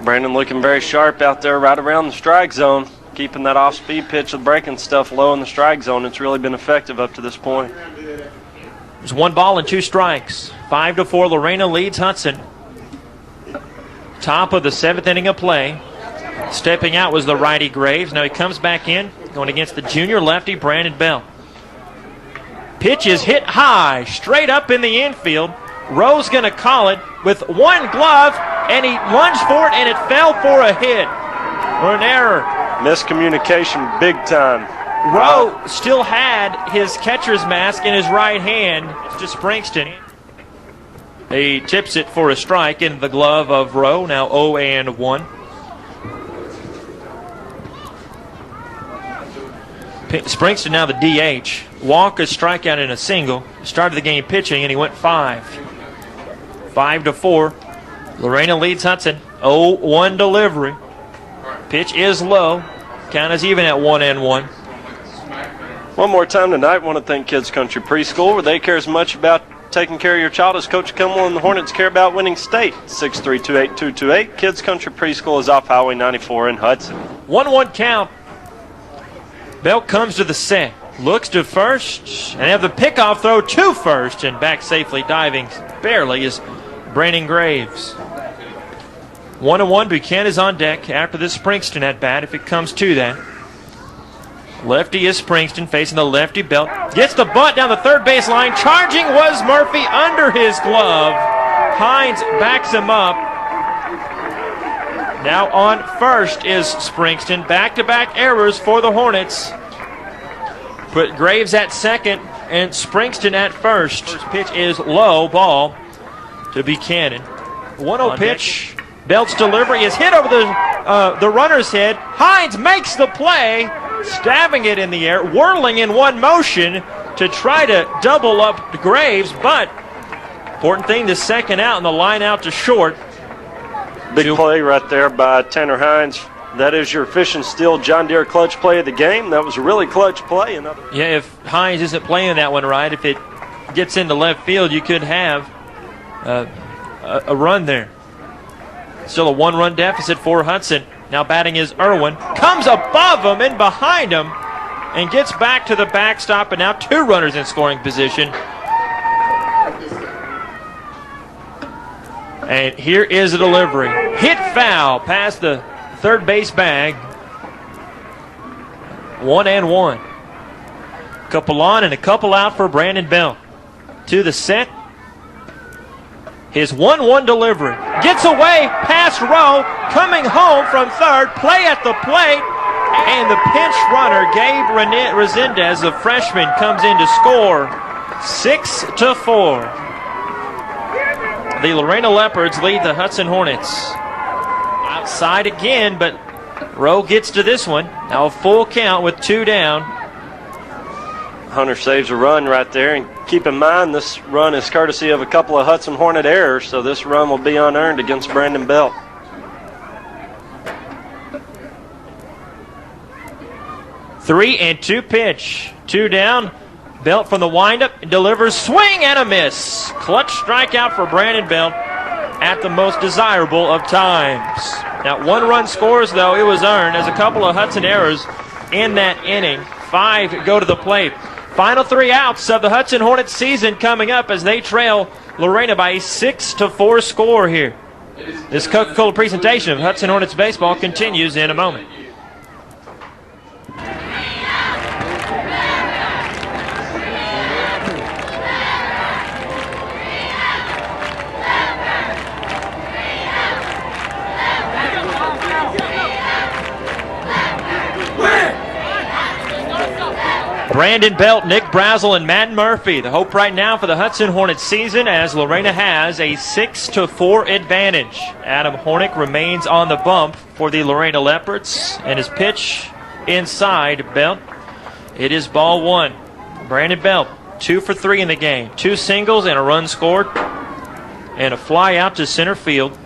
Brandon looking very sharp out there right around the strike zone, keeping that off-speed pitch with breaking stuff low in the strike zone. It's really been effective up to this point. There's 1 ball and 2 strikes. 5-4, Lorena leads Hudson. Top of the 7th inning of play. Stepping out was the righty Graves. Now he comes back in, going against the junior lefty Brandon Bell. Pitch is hit high, straight up in the infield. Rowe's going to call it with one glove, and he lunged for it, and it fell for a hit. Or an error. Miscommunication big time. Rowe still had his catcher's mask in his right hand. It's to Springston. He tips it for a strike in the glove of Rowe, now 0-1. Springston now the DH. Walk, a strikeout, and a single. Started the game pitching, and he went 5. 5-4. Lorena leads Hudson. 0-1 delivery. Pitch is low. Count is even at 1-1. One more time tonight, I want to thank Kids Country Preschool, where they care as much about taking care of your child as Coach Kimmel and the Hornets care about winning state. 6328228. Kids Country Preschool is off Highway 94 in Hudson. 1-1 count. Belt comes to the set. Looks to first, and have the pickoff throw to first, and back safely diving barely is Brandon Graves. 1-1, Buchanan is on deck after this Springston at bat if it comes to that. Lefty is Springston facing the lefty Belt. Gets the bunt down the third base line. Charging was Murphy under his glove. Hines backs him up. Now on first is Springston. Back-to-back errors for the Hornets. Put Graves at second and Springston at first. First pitch is low, ball to Buchanan. 1-0 pitch. Belt's delivery is hit over the runner's head. Hines makes the play, stabbing it in the air, whirling in one motion to try to double up Graves, but important thing, the second out and the line out to short. Big play right there by Tanner Hines. That is your fish and steel John Deere clutch play of the game. That was a really clutch play. Yeah, if Hines isn't playing that one right, if it gets into left field, you could have a run there. Still a 1-run deficit for Hudson. Now batting is Irwin. Comes above him and behind him and gets back to the backstop, and now 2 runners in scoring position. And here is a delivery. Hit foul past the third base bag. 1-1. Couple on and a couple out for Brandon Bell. To the set. His 1-1 delivery. Gets away past Rowe. Coming home from third. Play at the plate. And the pinch runner, Gabe Resendez, the freshman, comes in to score. 6-4. The Lorena Leopards lead the Hudson Hornets. Outside again, but Rowe gets to this one. Now a full count with 2 down. Hunter saves a run right there, and keep in mind this run is courtesy of a couple of Hudson Hornet errors, so this run will be unearned against Brandon Bell. Three and 2 pitch. 2 down. Belt from the windup delivers, swing and a miss. Clutch strikeout for Brandon Belt at the most desirable of times. Now 1-run scores, though, it was earned as a couple of Hudson errors in that inning. 5 go to the plate. Final 3 outs of the Hudson Hornets season coming up as they trail Lorena by a 6-4 score here. This Coca-Cola presentation of Hudson Hornets baseball continues in a moment. Brandon Belt, Nick Brazel, and Matt Murphy. The hope right now for the Hudson Hornets season as Lorena has a 6-4 advantage. Adam Hornick remains on the bump for the Lorena Leopards, and his pitch inside Belt. It is ball 1. Brandon Belt, 2 for 3 in the game. 2 singles and a run scored, and a fly out to center field.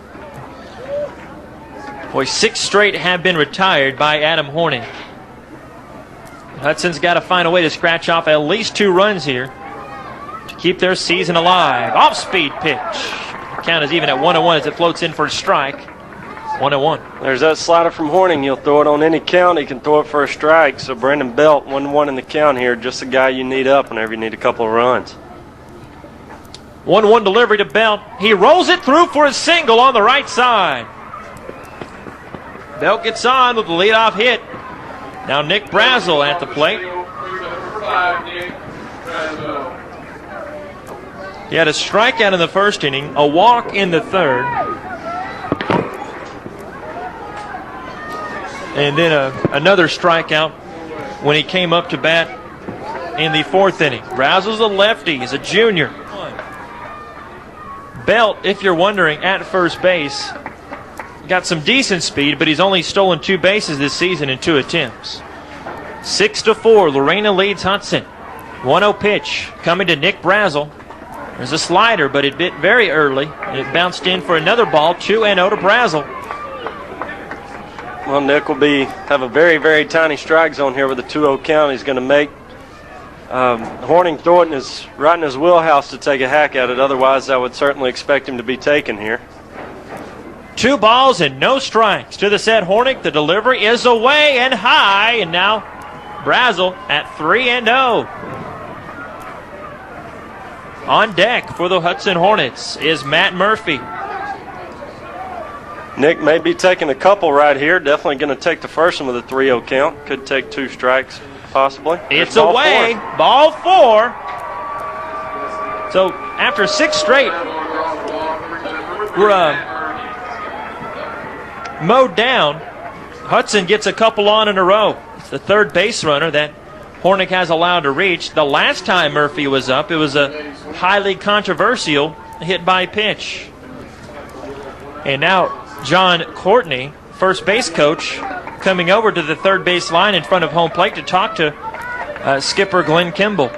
Boy, 6 straight have been retired by Adam Hornick. Hudson's got to find a way to scratch off at least 2 runs here to keep their season alive. Off-speed pitch. Count is even at 1-1 as it floats in for a strike. 1-1. There's that slider from Horning. He'll throw it on any count. He can throw it for a strike. So Brandon Belt, 1-1 in the count here. Just the guy you need up whenever you need a couple of runs. 1-1 delivery to Belt. He rolls it through for a single on the right side. Belt gets on with the leadoff hit. Now Nick Brazel at the plate. He had a strikeout in the first inning, a walk in the third, and then another strikeout when he came up to bat in the 4th inning. Brazel's a lefty. He's a junior. Belt, if you're wondering, at first base. Got some decent speed, but he's only stolen 2 bases this season in 2 attempts. 6-4, Lorena leads Hudson. 1-0 pitch coming to Nick Brazel. There's a slider, but it bit very early, and it bounced in for another ball. 2-0 to Brazel. Well, Nick will have a very, very tiny strike zone here with a 2-0 count. He's going to make Horning throw it right in his wheelhouse to take a hack at it. Otherwise, I would certainly expect him to be taken here. 2 balls and no strikes to the set. Hornick, the delivery is away and high, and now Brazel at 3-0. On deck for the Hudson Hornets is Matt Murphy. Nick may be taking a couple right here. Definitely going to take the first one with a 3-0 count. Could take 2 strikes, possibly. It's away. Ball 4. So after 6 straight, we're mowed down, Hudson gets a couple on in a row. It's the third base runner that Hornick has allowed to reach. The last time Murphy was up, it was a highly controversial hit by pitch. And now John Courtney, first base coach, coming over to the third base line in front of home plate to talk to skipper Glenn Kimball.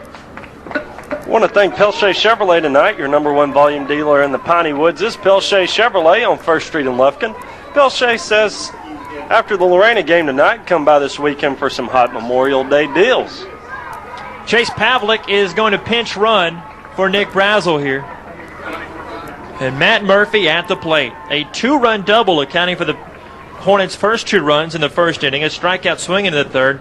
I want to thank Pelche Chevrolet tonight. Your #1 volume dealer in the Piney Woods is Pelche Chevrolet on 1st Street in Lufkin. Pelche says after the Lorena game tonight, come by this weekend for some hot Memorial Day deals. Chase Pavlik is going to pinch run for Nick Brazel here. And Matt Murphy at the plate. A 2-run double accounting for the Hornets' first 2 runs in the first inning. A strikeout swing in the third.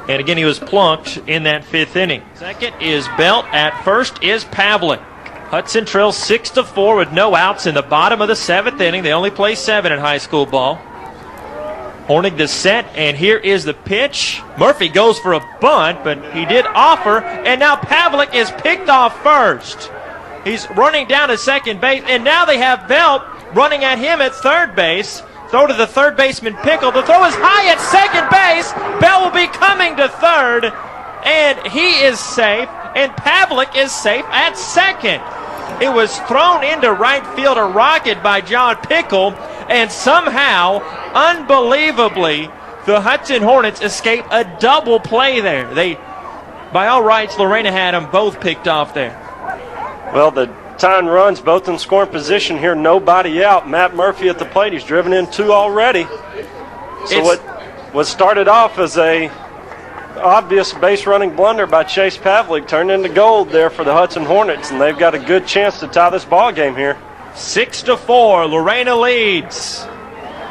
And again, he was plunked in that 5th inning. Second is Belt. At first is Pavlik. Hudson trails 6-4 with no outs in the bottom of the 7th inning. They only play 7 in high school ball. Hornick the set, and here is the pitch. Murphy goes for a bunt, but he did offer, and now Pavlik is picked off first. He's running down to second base, and now they have Belt running at him at third base. Throw to the third baseman, Pickle. The throw is high at second base. Belt will be coming to third, and he is safe, and Pavlik is safe at second. It was thrown into right field, a rocket by John Pickle, and somehow, unbelievably, the Hudson Hornets escape a double play there. By all rights, Lorena had them both picked off there. Well, the tying runs both in scoring position here, nobody out. Matt Murphy at the plate, he's driven in 2 already. So what started off as a obvious base running blunder by Chase Pavlik turned into gold there for the Hudson Hornets, and they've got a good chance to tie this ball game here. 6-4, Lorena leads.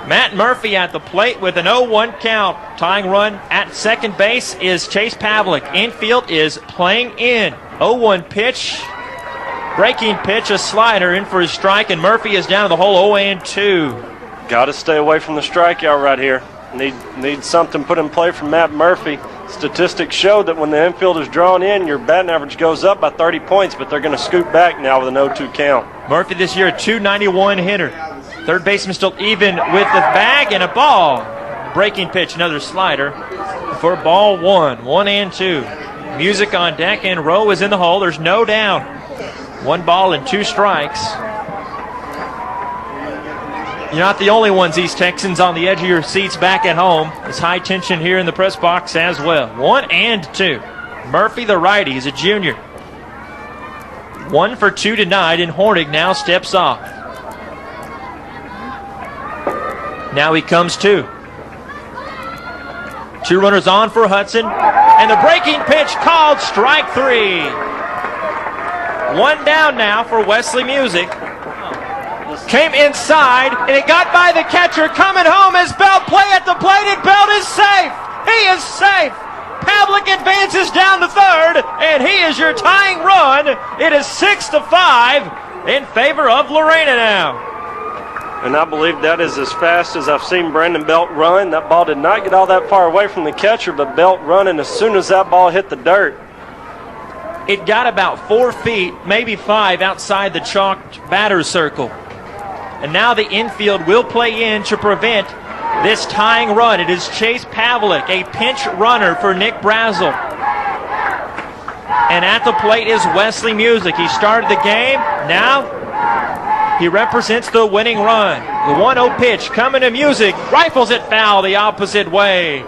Matt Murphy at the plate with an 0-1 count. Tying run at second base is Chase Pavlik. Infield is playing in. 0-1 pitch. Breaking pitch, a slider in for his strike, and Murphy is down to the hole 0-2. Got to stay away from the strikeout right here. Need something put in play from Matt Murphy. Statistics show that when the infield is drawn in, your batting average goes up by 30 points, but they're going to scoot back now with an 0-2 count. Murphy this year a .291 hitter. Third baseman still even with the bag and a ball. Breaking pitch, another slider for ball 1, 1-2. Music on deck, and Rowe is in the hole. There's no down. 1 ball and 2 strikes. You're not the only ones, these Texans, on the edge of your seats back at home. There's high tension here in the press box as well. 1-2. Murphy, the righty, is a junior. 1 for 2 tonight, and Hornig now steps off. Now he comes 2. 2 runners on for Hudson, and the breaking pitch called strike 3. 1 down now for Wesley Music. Came inside, and it got by the catcher. Coming home is Belt. Play at the plate, and Belt is safe. He is safe. Pavlik advances down to third, and he is your tying run. It is 6-5 in favor of Lorena now. And I believe that is as fast as I've seen Brandon Belt run. That ball did not get all that far away from the catcher, but Belt running as soon as that ball hit the dirt. It got about 4 feet, maybe 5, outside the chalked batter's circle. And now the infield will play in to prevent this tying run. It is Chase Pavlik, a pinch runner for Nick Brazel. And at the plate is Wesley Music. He started the game. Now he represents the winning run. The 1-0 pitch coming to Music. Rifles it foul the opposite way.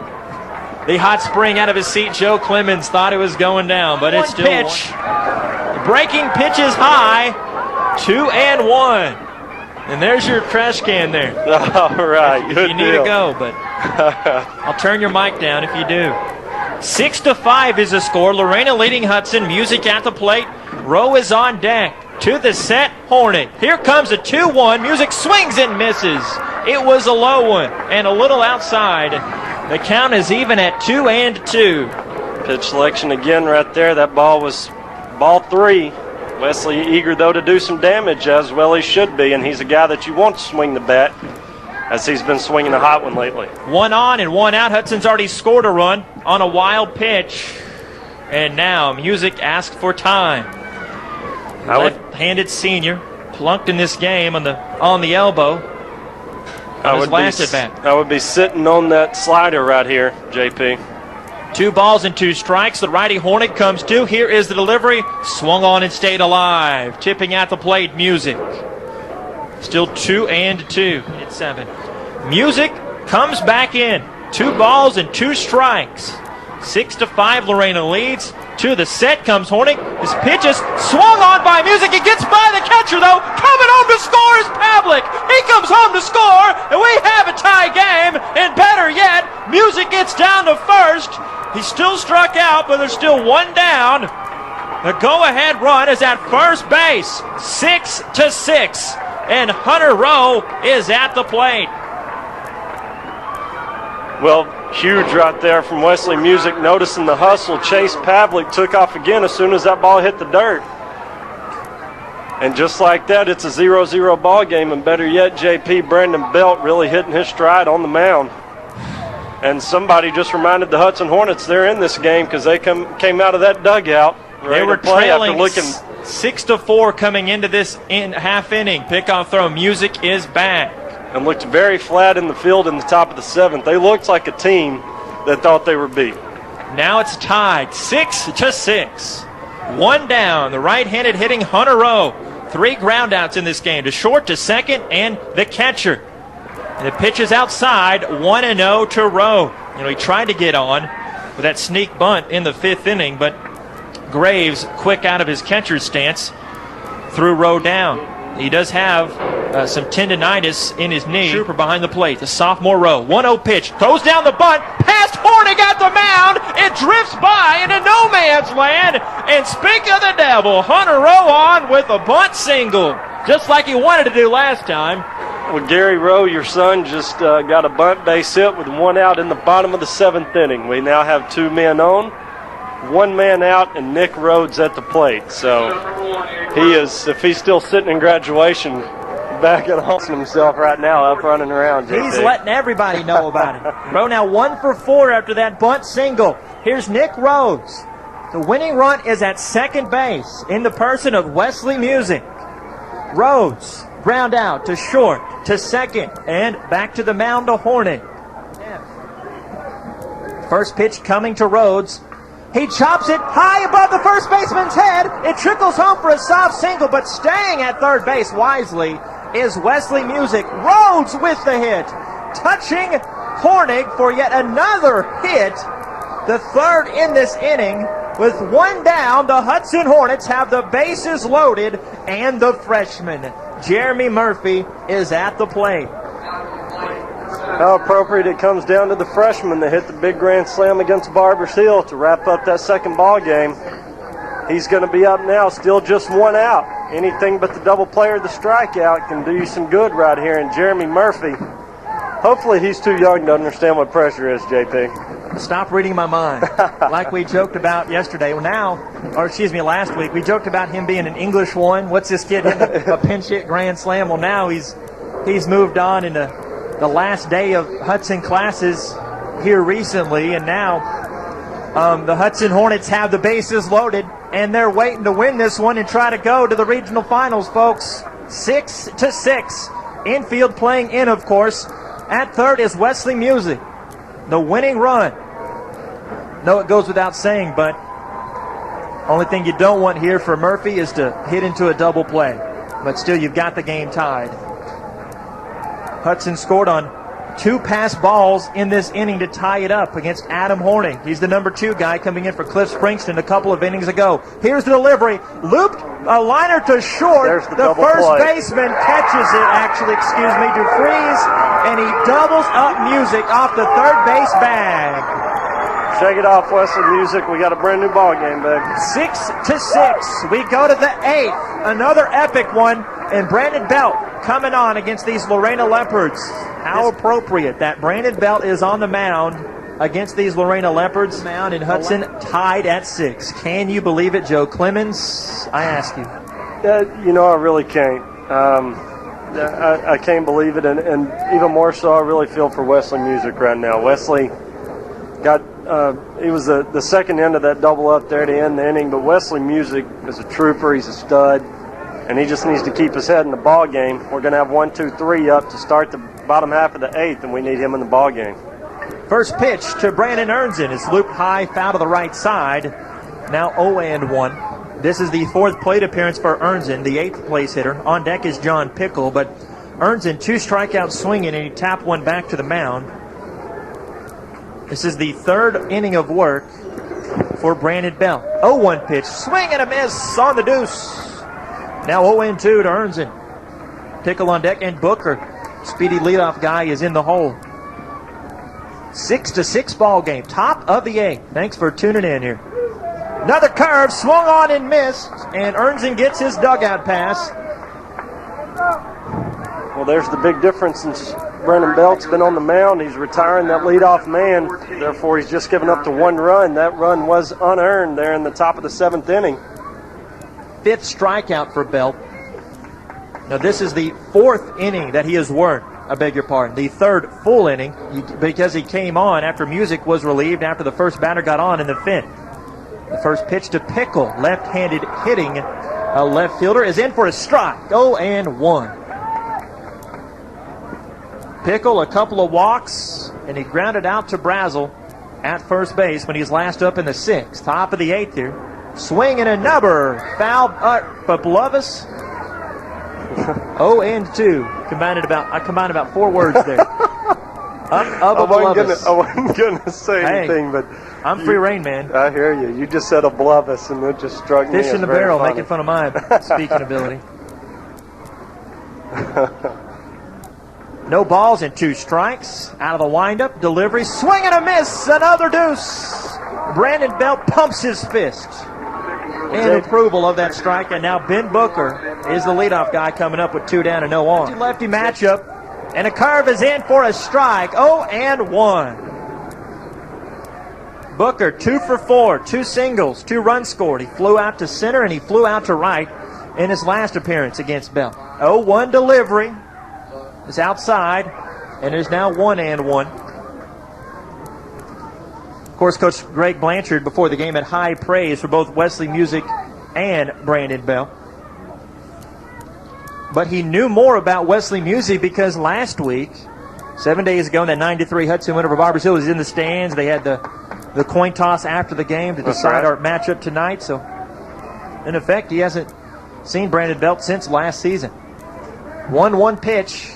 The hot spring out of his seat, Joe Clemens, thought it was going down, but it's still pitch. The breaking pitch is high. 2-1. And there's your trash can there. All right. If you need to go, but I'll turn your mic down if you do. 6-5 is the score. Lorena leading Hudson. Music at the plate. Rowe is on deck. To the set, Hornig. Here comes a 2-1. Music swings and misses. It was a low one and a little outside. The count is even at 2-2. Pitch selection again right there. That ball was ball 3. Wesley eager, though, to do some damage, as well he should be, and he's a guy that you want to swing the bat, as he's been swinging a hot one lately. 1 on and 1 out. Hudson's already scored a run on a wild pitch. And now Music asked for time. Left-handed senior, plunked in this game on the elbow. I would be sitting on that slider right here, JP. 2 balls and 2 strikes. The righty Hornig comes to. Here is the delivery. Swung on and stayed alive. Tipping at the plate, Music. Still 2-2. It's 7. Music comes back in. 2 balls and 2 strikes. 6-5, Lorena leads. To the set comes Hornig. His pitch is swung on by Music. It gets by the catcher, though. Coming home to score is Pavlik. He comes home to score, and we have a tie game. And better yet, Music gets down to first. He's still struck out, but there's still 1 down. The go-ahead run is at first base. 6-6. And Hunter Rowe is at the plate. Well, huge right there from Wesley Music, noticing the hustle. Chase Pavlik took off again as soon as that ball hit the dirt. And just like that, it's a 0-0 ball game. And better yet, JP, Brandon Belt really hitting his stride on the mound. And somebody just reminded the Hudson Hornets they're in this game, because they came out of that dugout. They were trailing 6-4 coming into this half inning. Pickoff throw. Music is back. And looked very flat in the field in the top of the 7th. They looked like a team that thought they were beat. Now it's tied, 6-6. 1 down. The right-handed hitting Hunter Rowe. 3 groundouts in this game. To short, to second, and the catcher. And the pitch is outside, 1-0 to Rowe. He tried to get on with that sneak bunt in the 5th inning, but Graves, quick out of his catcher's stance, threw Rowe down. He does have some tendonitis in his knee. Trooper behind the plate, the sophomore Rowe. 1-0 pitch, throws down the bunt, past Hornig at the mound. It drifts by into no man's land. And speak of the devil, Hunter Rowe on with a bunt single, just like he wanted to do last time. Well, Gary Rowe, your son, just got a bunt base hit with one out in the bottom of the 7th inning. We now have 2 men on, 1 man out, and Nick Rhodes at the plate. So he is, if he's still sitting in graduation, back at Hudson himself right now, up running around. JT. He's letting everybody know about it. Rowe now 1 for 4 after that bunt single. Here's Nick Rhodes. The winning run is at second base in the person of Wesley Music. Rhodes, ground out to short, to second, and back to the mound to Hornet. First pitch coming to Rhodes. He chops it high above the first baseman's head. It trickles home for a soft single, but staying at third base wisely is Wesley Music. Rhodes with the hit, touching Hornig for yet another hit, the third in this inning. With 1 down, the Hudson Hornets have the bases loaded, and the freshman, Jeremy Murphy, is at the plate. How appropriate it comes down to the freshman that hit the big grand slam against Barbers Hill to wrap up that second ball game. He's going to be up now, still just 1 out. Anything but the double play or the strikeout can do you some good right here. And Jeremy Murphy, hopefully he's too young to understand what pressure is, JP. Stop reading my mind. Like we joked about yesterday. Well, last week, we joked about him being an English one. What's this kid hitting a pinch hit grand slam? Well, now he's moved on into the last day of Hudson classes here recently, and now the Hudson Hornets have the bases loaded, and they're waiting to win this one and try to go to the regional finals, folks. 6-6. Infield playing in, of course. At third is Wesley Music. The winning run. No, it goes without saying, but only thing you don't want here for Murphy is to hit into a double play. But still, you've got the game tied. Hudson scored on 2 pass balls in this inning to tie it up against Adam Horning. He's the number 2 guy coming in for Cliff Springston a couple of innings ago. Here's the delivery. Looped a liner to short. The first baseman catches it, DeFries, and he doubles up Music off the third base bag. Shake it off, Wesley Music. We got a brand new ball game, baby. 6-6. We go to the 8th. Another epic one. And Brandon Belt coming on against these Lorena Leopards. How appropriate that Brandon Belt is on the mound against these Lorena Leopards. Mound in Hudson tied at 6. Can you believe it, Joe Clemens? I ask you. I really can't. I can't believe it, and even more so, I really feel for Wesley Music right now. Wesley got he was the second end of that double up there to end the inning, but Wesley Music is a trooper. He's a stud, and he just needs to keep his head in the ball game. We're going to have 1, 2, 3 up to start the bottom half of the 8th, and we need him in the ball game. First pitch to Brandon Ernzen is looped high, foul to the right side. Now 0-1. This is the 4th plate appearance for Ernzen, the 8th place hitter. On deck is John Pickle, but Ernzen 2 strikeouts swinging, and he tapped one back to the mound. This is the 3rd inning of work for Brandon Bell. 0-1 pitch, swing and a miss on the deuce. Now 0-2 to Ernzen. Pickle on deck, and Booker, speedy leadoff guy, is in the hole. 6-6 ball game, top of the 8th. Thanks for tuning in here. Another curve, swung on and missed, and Ernzen gets his dugout pass. Well, there's the big difference since Brandon Belt's been on the mound. He's retiring that leadoff man. Therefore, he's just given up to 1 run. That run was unearned there in the top of the 7th inning. 5th strikeout for Belt. Now, this is the 4th inning that he has worked. I beg your pardon. The 3rd full inning, because he came on after Music was relieved after the first batter got on in the 5th. The first pitch to Pickle, left-handed hitting. A left fielder is in for a strike. 0-1. Pickle, a couple of walks, and he grounded out to Brazel at first base when he's last up in the 6th. Top of the 8th here. Swing and a number. Foul but Blovis. 0-2. I combined about 4 words there. I wasn't going to say anything, but I'm free reign, man. I hear you. You just said a Blovis, and it just struck me. Fish in the barrel, making fun of my speaking ability. No balls and 2 strikes. Out of the windup, delivery, swing and a miss, another deuce. Brandon Belt pumps his fist in approval of that strike, and now Ben Booker is the leadoff guy coming up with 2 down and no on. Lefty matchup. And a curve is in for a strike. 0-1. Booker, 2 for 4, 2 singles, 2 runs scored. He flew out to center and he flew out to right in his last appearance against Bell. 0-1 delivery is outside, and it is now 1-1. Of course, Coach Greg Blanchard before the game had high praise for both Wesley Music and Brandon Bell. But he knew more about Wesley Music because last week, 7 days ago, in that 9-3 Hudson win over Barbers Hill, was in the stands. They had the coin toss after the game to decide our matchup tonight. So, in effect, he hasn't seen Brandon Belt since last season. 1-1 pitch.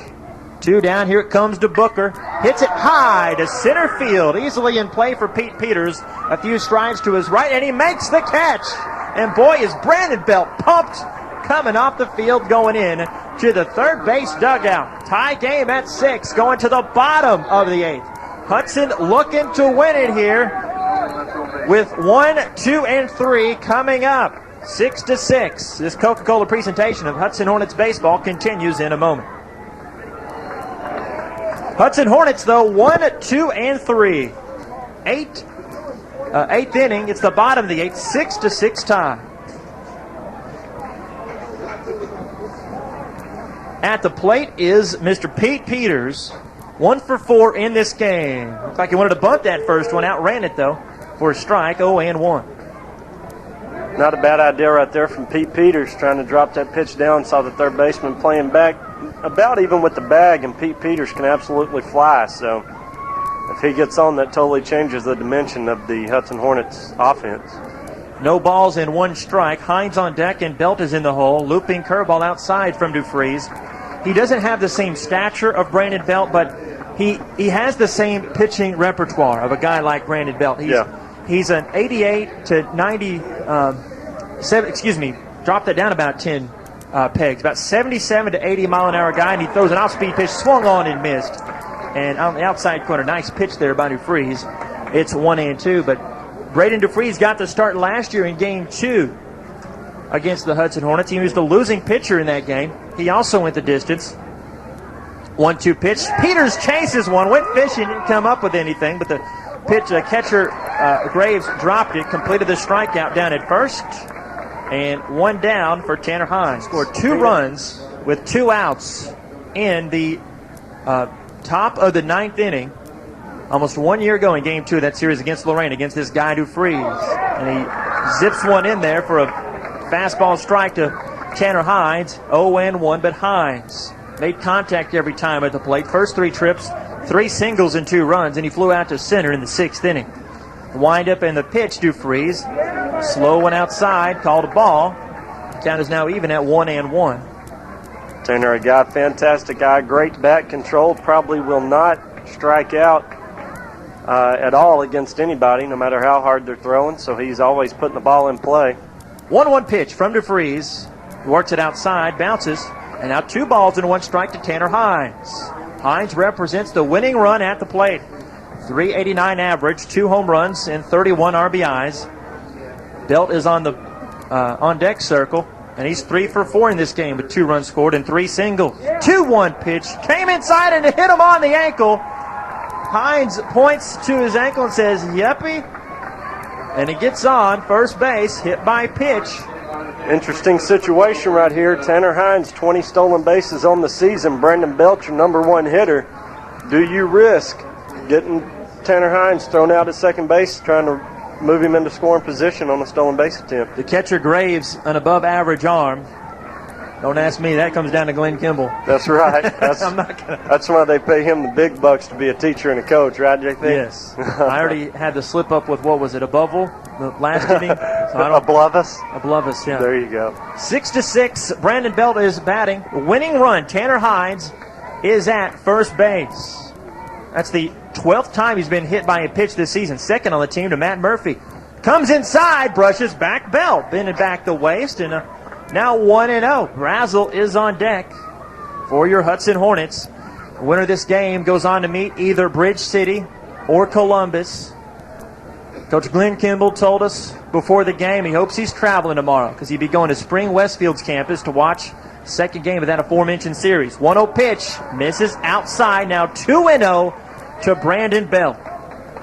2 down. Here it comes to Booker. Hits it high to center field. Easily in play for Pete Peters. A few strides to his right, and he makes the catch. And boy, is Brandon Belt pumped coming off the field, going in to the third base dugout. Tie game at 6, going to the bottom of the 8th. Hudson looking to win it here with 1, 2, and 3 coming up. 6-6. This Coca-Cola presentation of Hudson Hornets baseball continues in a moment. Hudson Hornets, though, 1, 2, and 3. 8th inning. It's the bottom of the 8th. 6-6 tie. At the plate is Mr. Pete Peters. 1 for 4 in this game. Looks like he wanted to bunt that first one. Outran it, though, for a strike. 0-1. Not a bad idea right there from Pete Peters, trying to drop that pitch down. Saw the third baseman playing back about even with the bag, and Pete Peters can absolutely fly. So if he gets on, that totally changes the dimension of the Hudson Hornets offense. No balls and 1 strike. Hines on deck and Belt is in the hole. Looping curveball outside from Dufries. He doesn't have the same stature of Brandon Belt, but he has the same pitching repertoire of a guy like Brandon Belt. He's an 88 to 90, dropped that down about 10 pegs. About 77 to 80 mile an hour guy, and he throws an off-speed pitch, swung on and missed. And on the outside corner, nice pitch there by Dufries. It's 1-2, but Braden Dufries got the start last year in Game 2 against the Hudson Hornets. He was the losing pitcher in that game. He also went the distance. 1-2 pitch. Peters chases one, went fishing, didn't come up with anything, but the pitch catcher Graves dropped it, completed the strikeout down at first, and 1 down for Tanner Hines. Scored 2 runs with 2 outs in the top of the 9th inning. Almost 1 year ago in Game 2 of that series against Lorena, against this guy Dufries. And he zips one in there for a fastball strike to Tanner Hines. 0-1, but Hines made contact every time at the plate. First 3 trips, 3 singles and 2 runs, and he flew out to center in the 6th inning. The windup and the pitch, Dufries. Slow one outside, called a ball. Count is now even at 1-1. Tanner, a guy, fantastic guy, great bat control, probably will not strike out at all against anybody, no matter how hard they're throwing, so he's always putting the ball in play. 1-1 pitch from Dufries. Works it outside, bounces, and now 2 balls and 1 strike to Tanner Hines. Hines represents the winning run at the plate. 389 average, 2 home runs, and 31 RBIs. Belt is on the on-deck circle, and he's 3 for 4 in this game with 2 runs scored and 3 singles. 2-1 pitch, came inside and hit him on the ankle. Hines points to his ankle and says, "Yuppie," and he gets on first base, hit by pitch. Interesting situation right here. Tanner Hines, 20 stolen bases on the season. Brandon Belt, your number 1 hitter. Do you risk getting Tanner Hines thrown out at second base, trying to move him into scoring position on a stolen base attempt? The catcher Graves, an above-average arm. Don't ask me. That comes down to Glenn Kimball. That's right. That's, I'm not gonna. That's why they pay him the big bucks to be a teacher and a coach, right, JP? Yes. I already had to slip up with, what was it, Aboville, the last inning? So Above us? Above us, yeah. There you go. 6-6, Brandon Belt is batting. Winning run, Tanner Hines is at first base. That's the 12th time he's been hit by a pitch this season. Second on the team to Matt Murphy. Comes inside, brushes back Belt. Bending back the waist, and now 1-0. Brazel is on deck for your Hudson Hornets. The winner of this game goes on to meet either Bridge City or Columbus. Coach Glenn Kimball told us before the game he hopes he's traveling tomorrow because he'd be going to Spring Westfield's campus to watch Second game of that aforementioned series. 1-0 pitch, misses outside. Now 2-0 to Brandon Bell.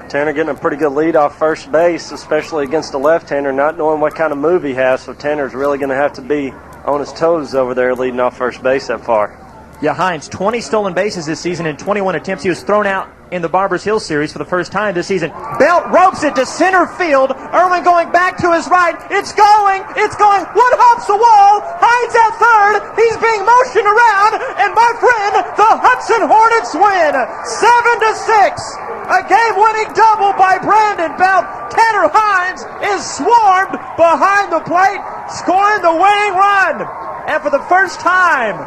Tanner getting a pretty good lead off first base, especially against a left-hander, not knowing what kind of move he has. So Tanner's really going to have to be on his toes over there leading off first base that far. Yeah, Hines, 20 stolen bases this season in 21 attempts. He was thrown out in the Barbers Hill series for the first time this season. Belt ropes it to center field. Irwin going back to his right. It's going. One hops the wall. Hines at third. He's being motioned around. And my friend, the Hudson Hornets win 7-6. A game-winning double by Brandon Belt. Tanner Hines is swarmed behind the plate, scoring the winning run. And for the first time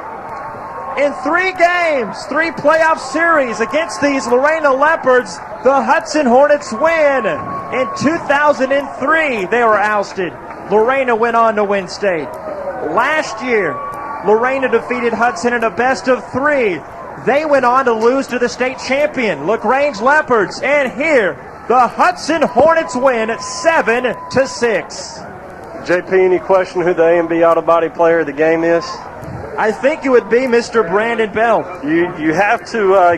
in 3 games, 3 playoff series against these Lorena Leopards, the Hudson Hornets win. In 2003, they were ousted. Lorena went on to win state. Last year, Lorena defeated Hudson in a best of 3. They went on to lose to the state champion, LaGrange Leopards. And here, the Hudson Hornets win 7-6. JP, any question who the A&B Auto Body player of the game is? I think it would be Mr. Brandon Bell. You have to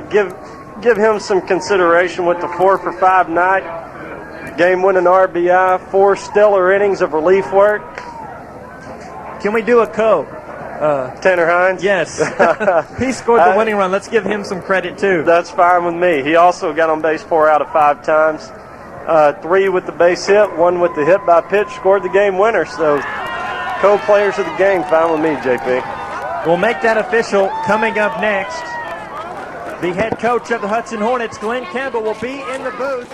give him some consideration with the 4 for 5 night, game-winning RBI, 4 stellar innings of relief work. Can we do a code? Tanner Hines? Yes. He scored the winning run. Let's give him some credit, too. That's fine with me. He also got on base 4 out of 5 times. 3 with the base hit, 1 with the hit by pitch, scored the game winner. So co-players of the game, fine with me, JP. We'll make that official coming up next. The head coach of the Hudson Hornets, Glenn Campbell, will be in the booth.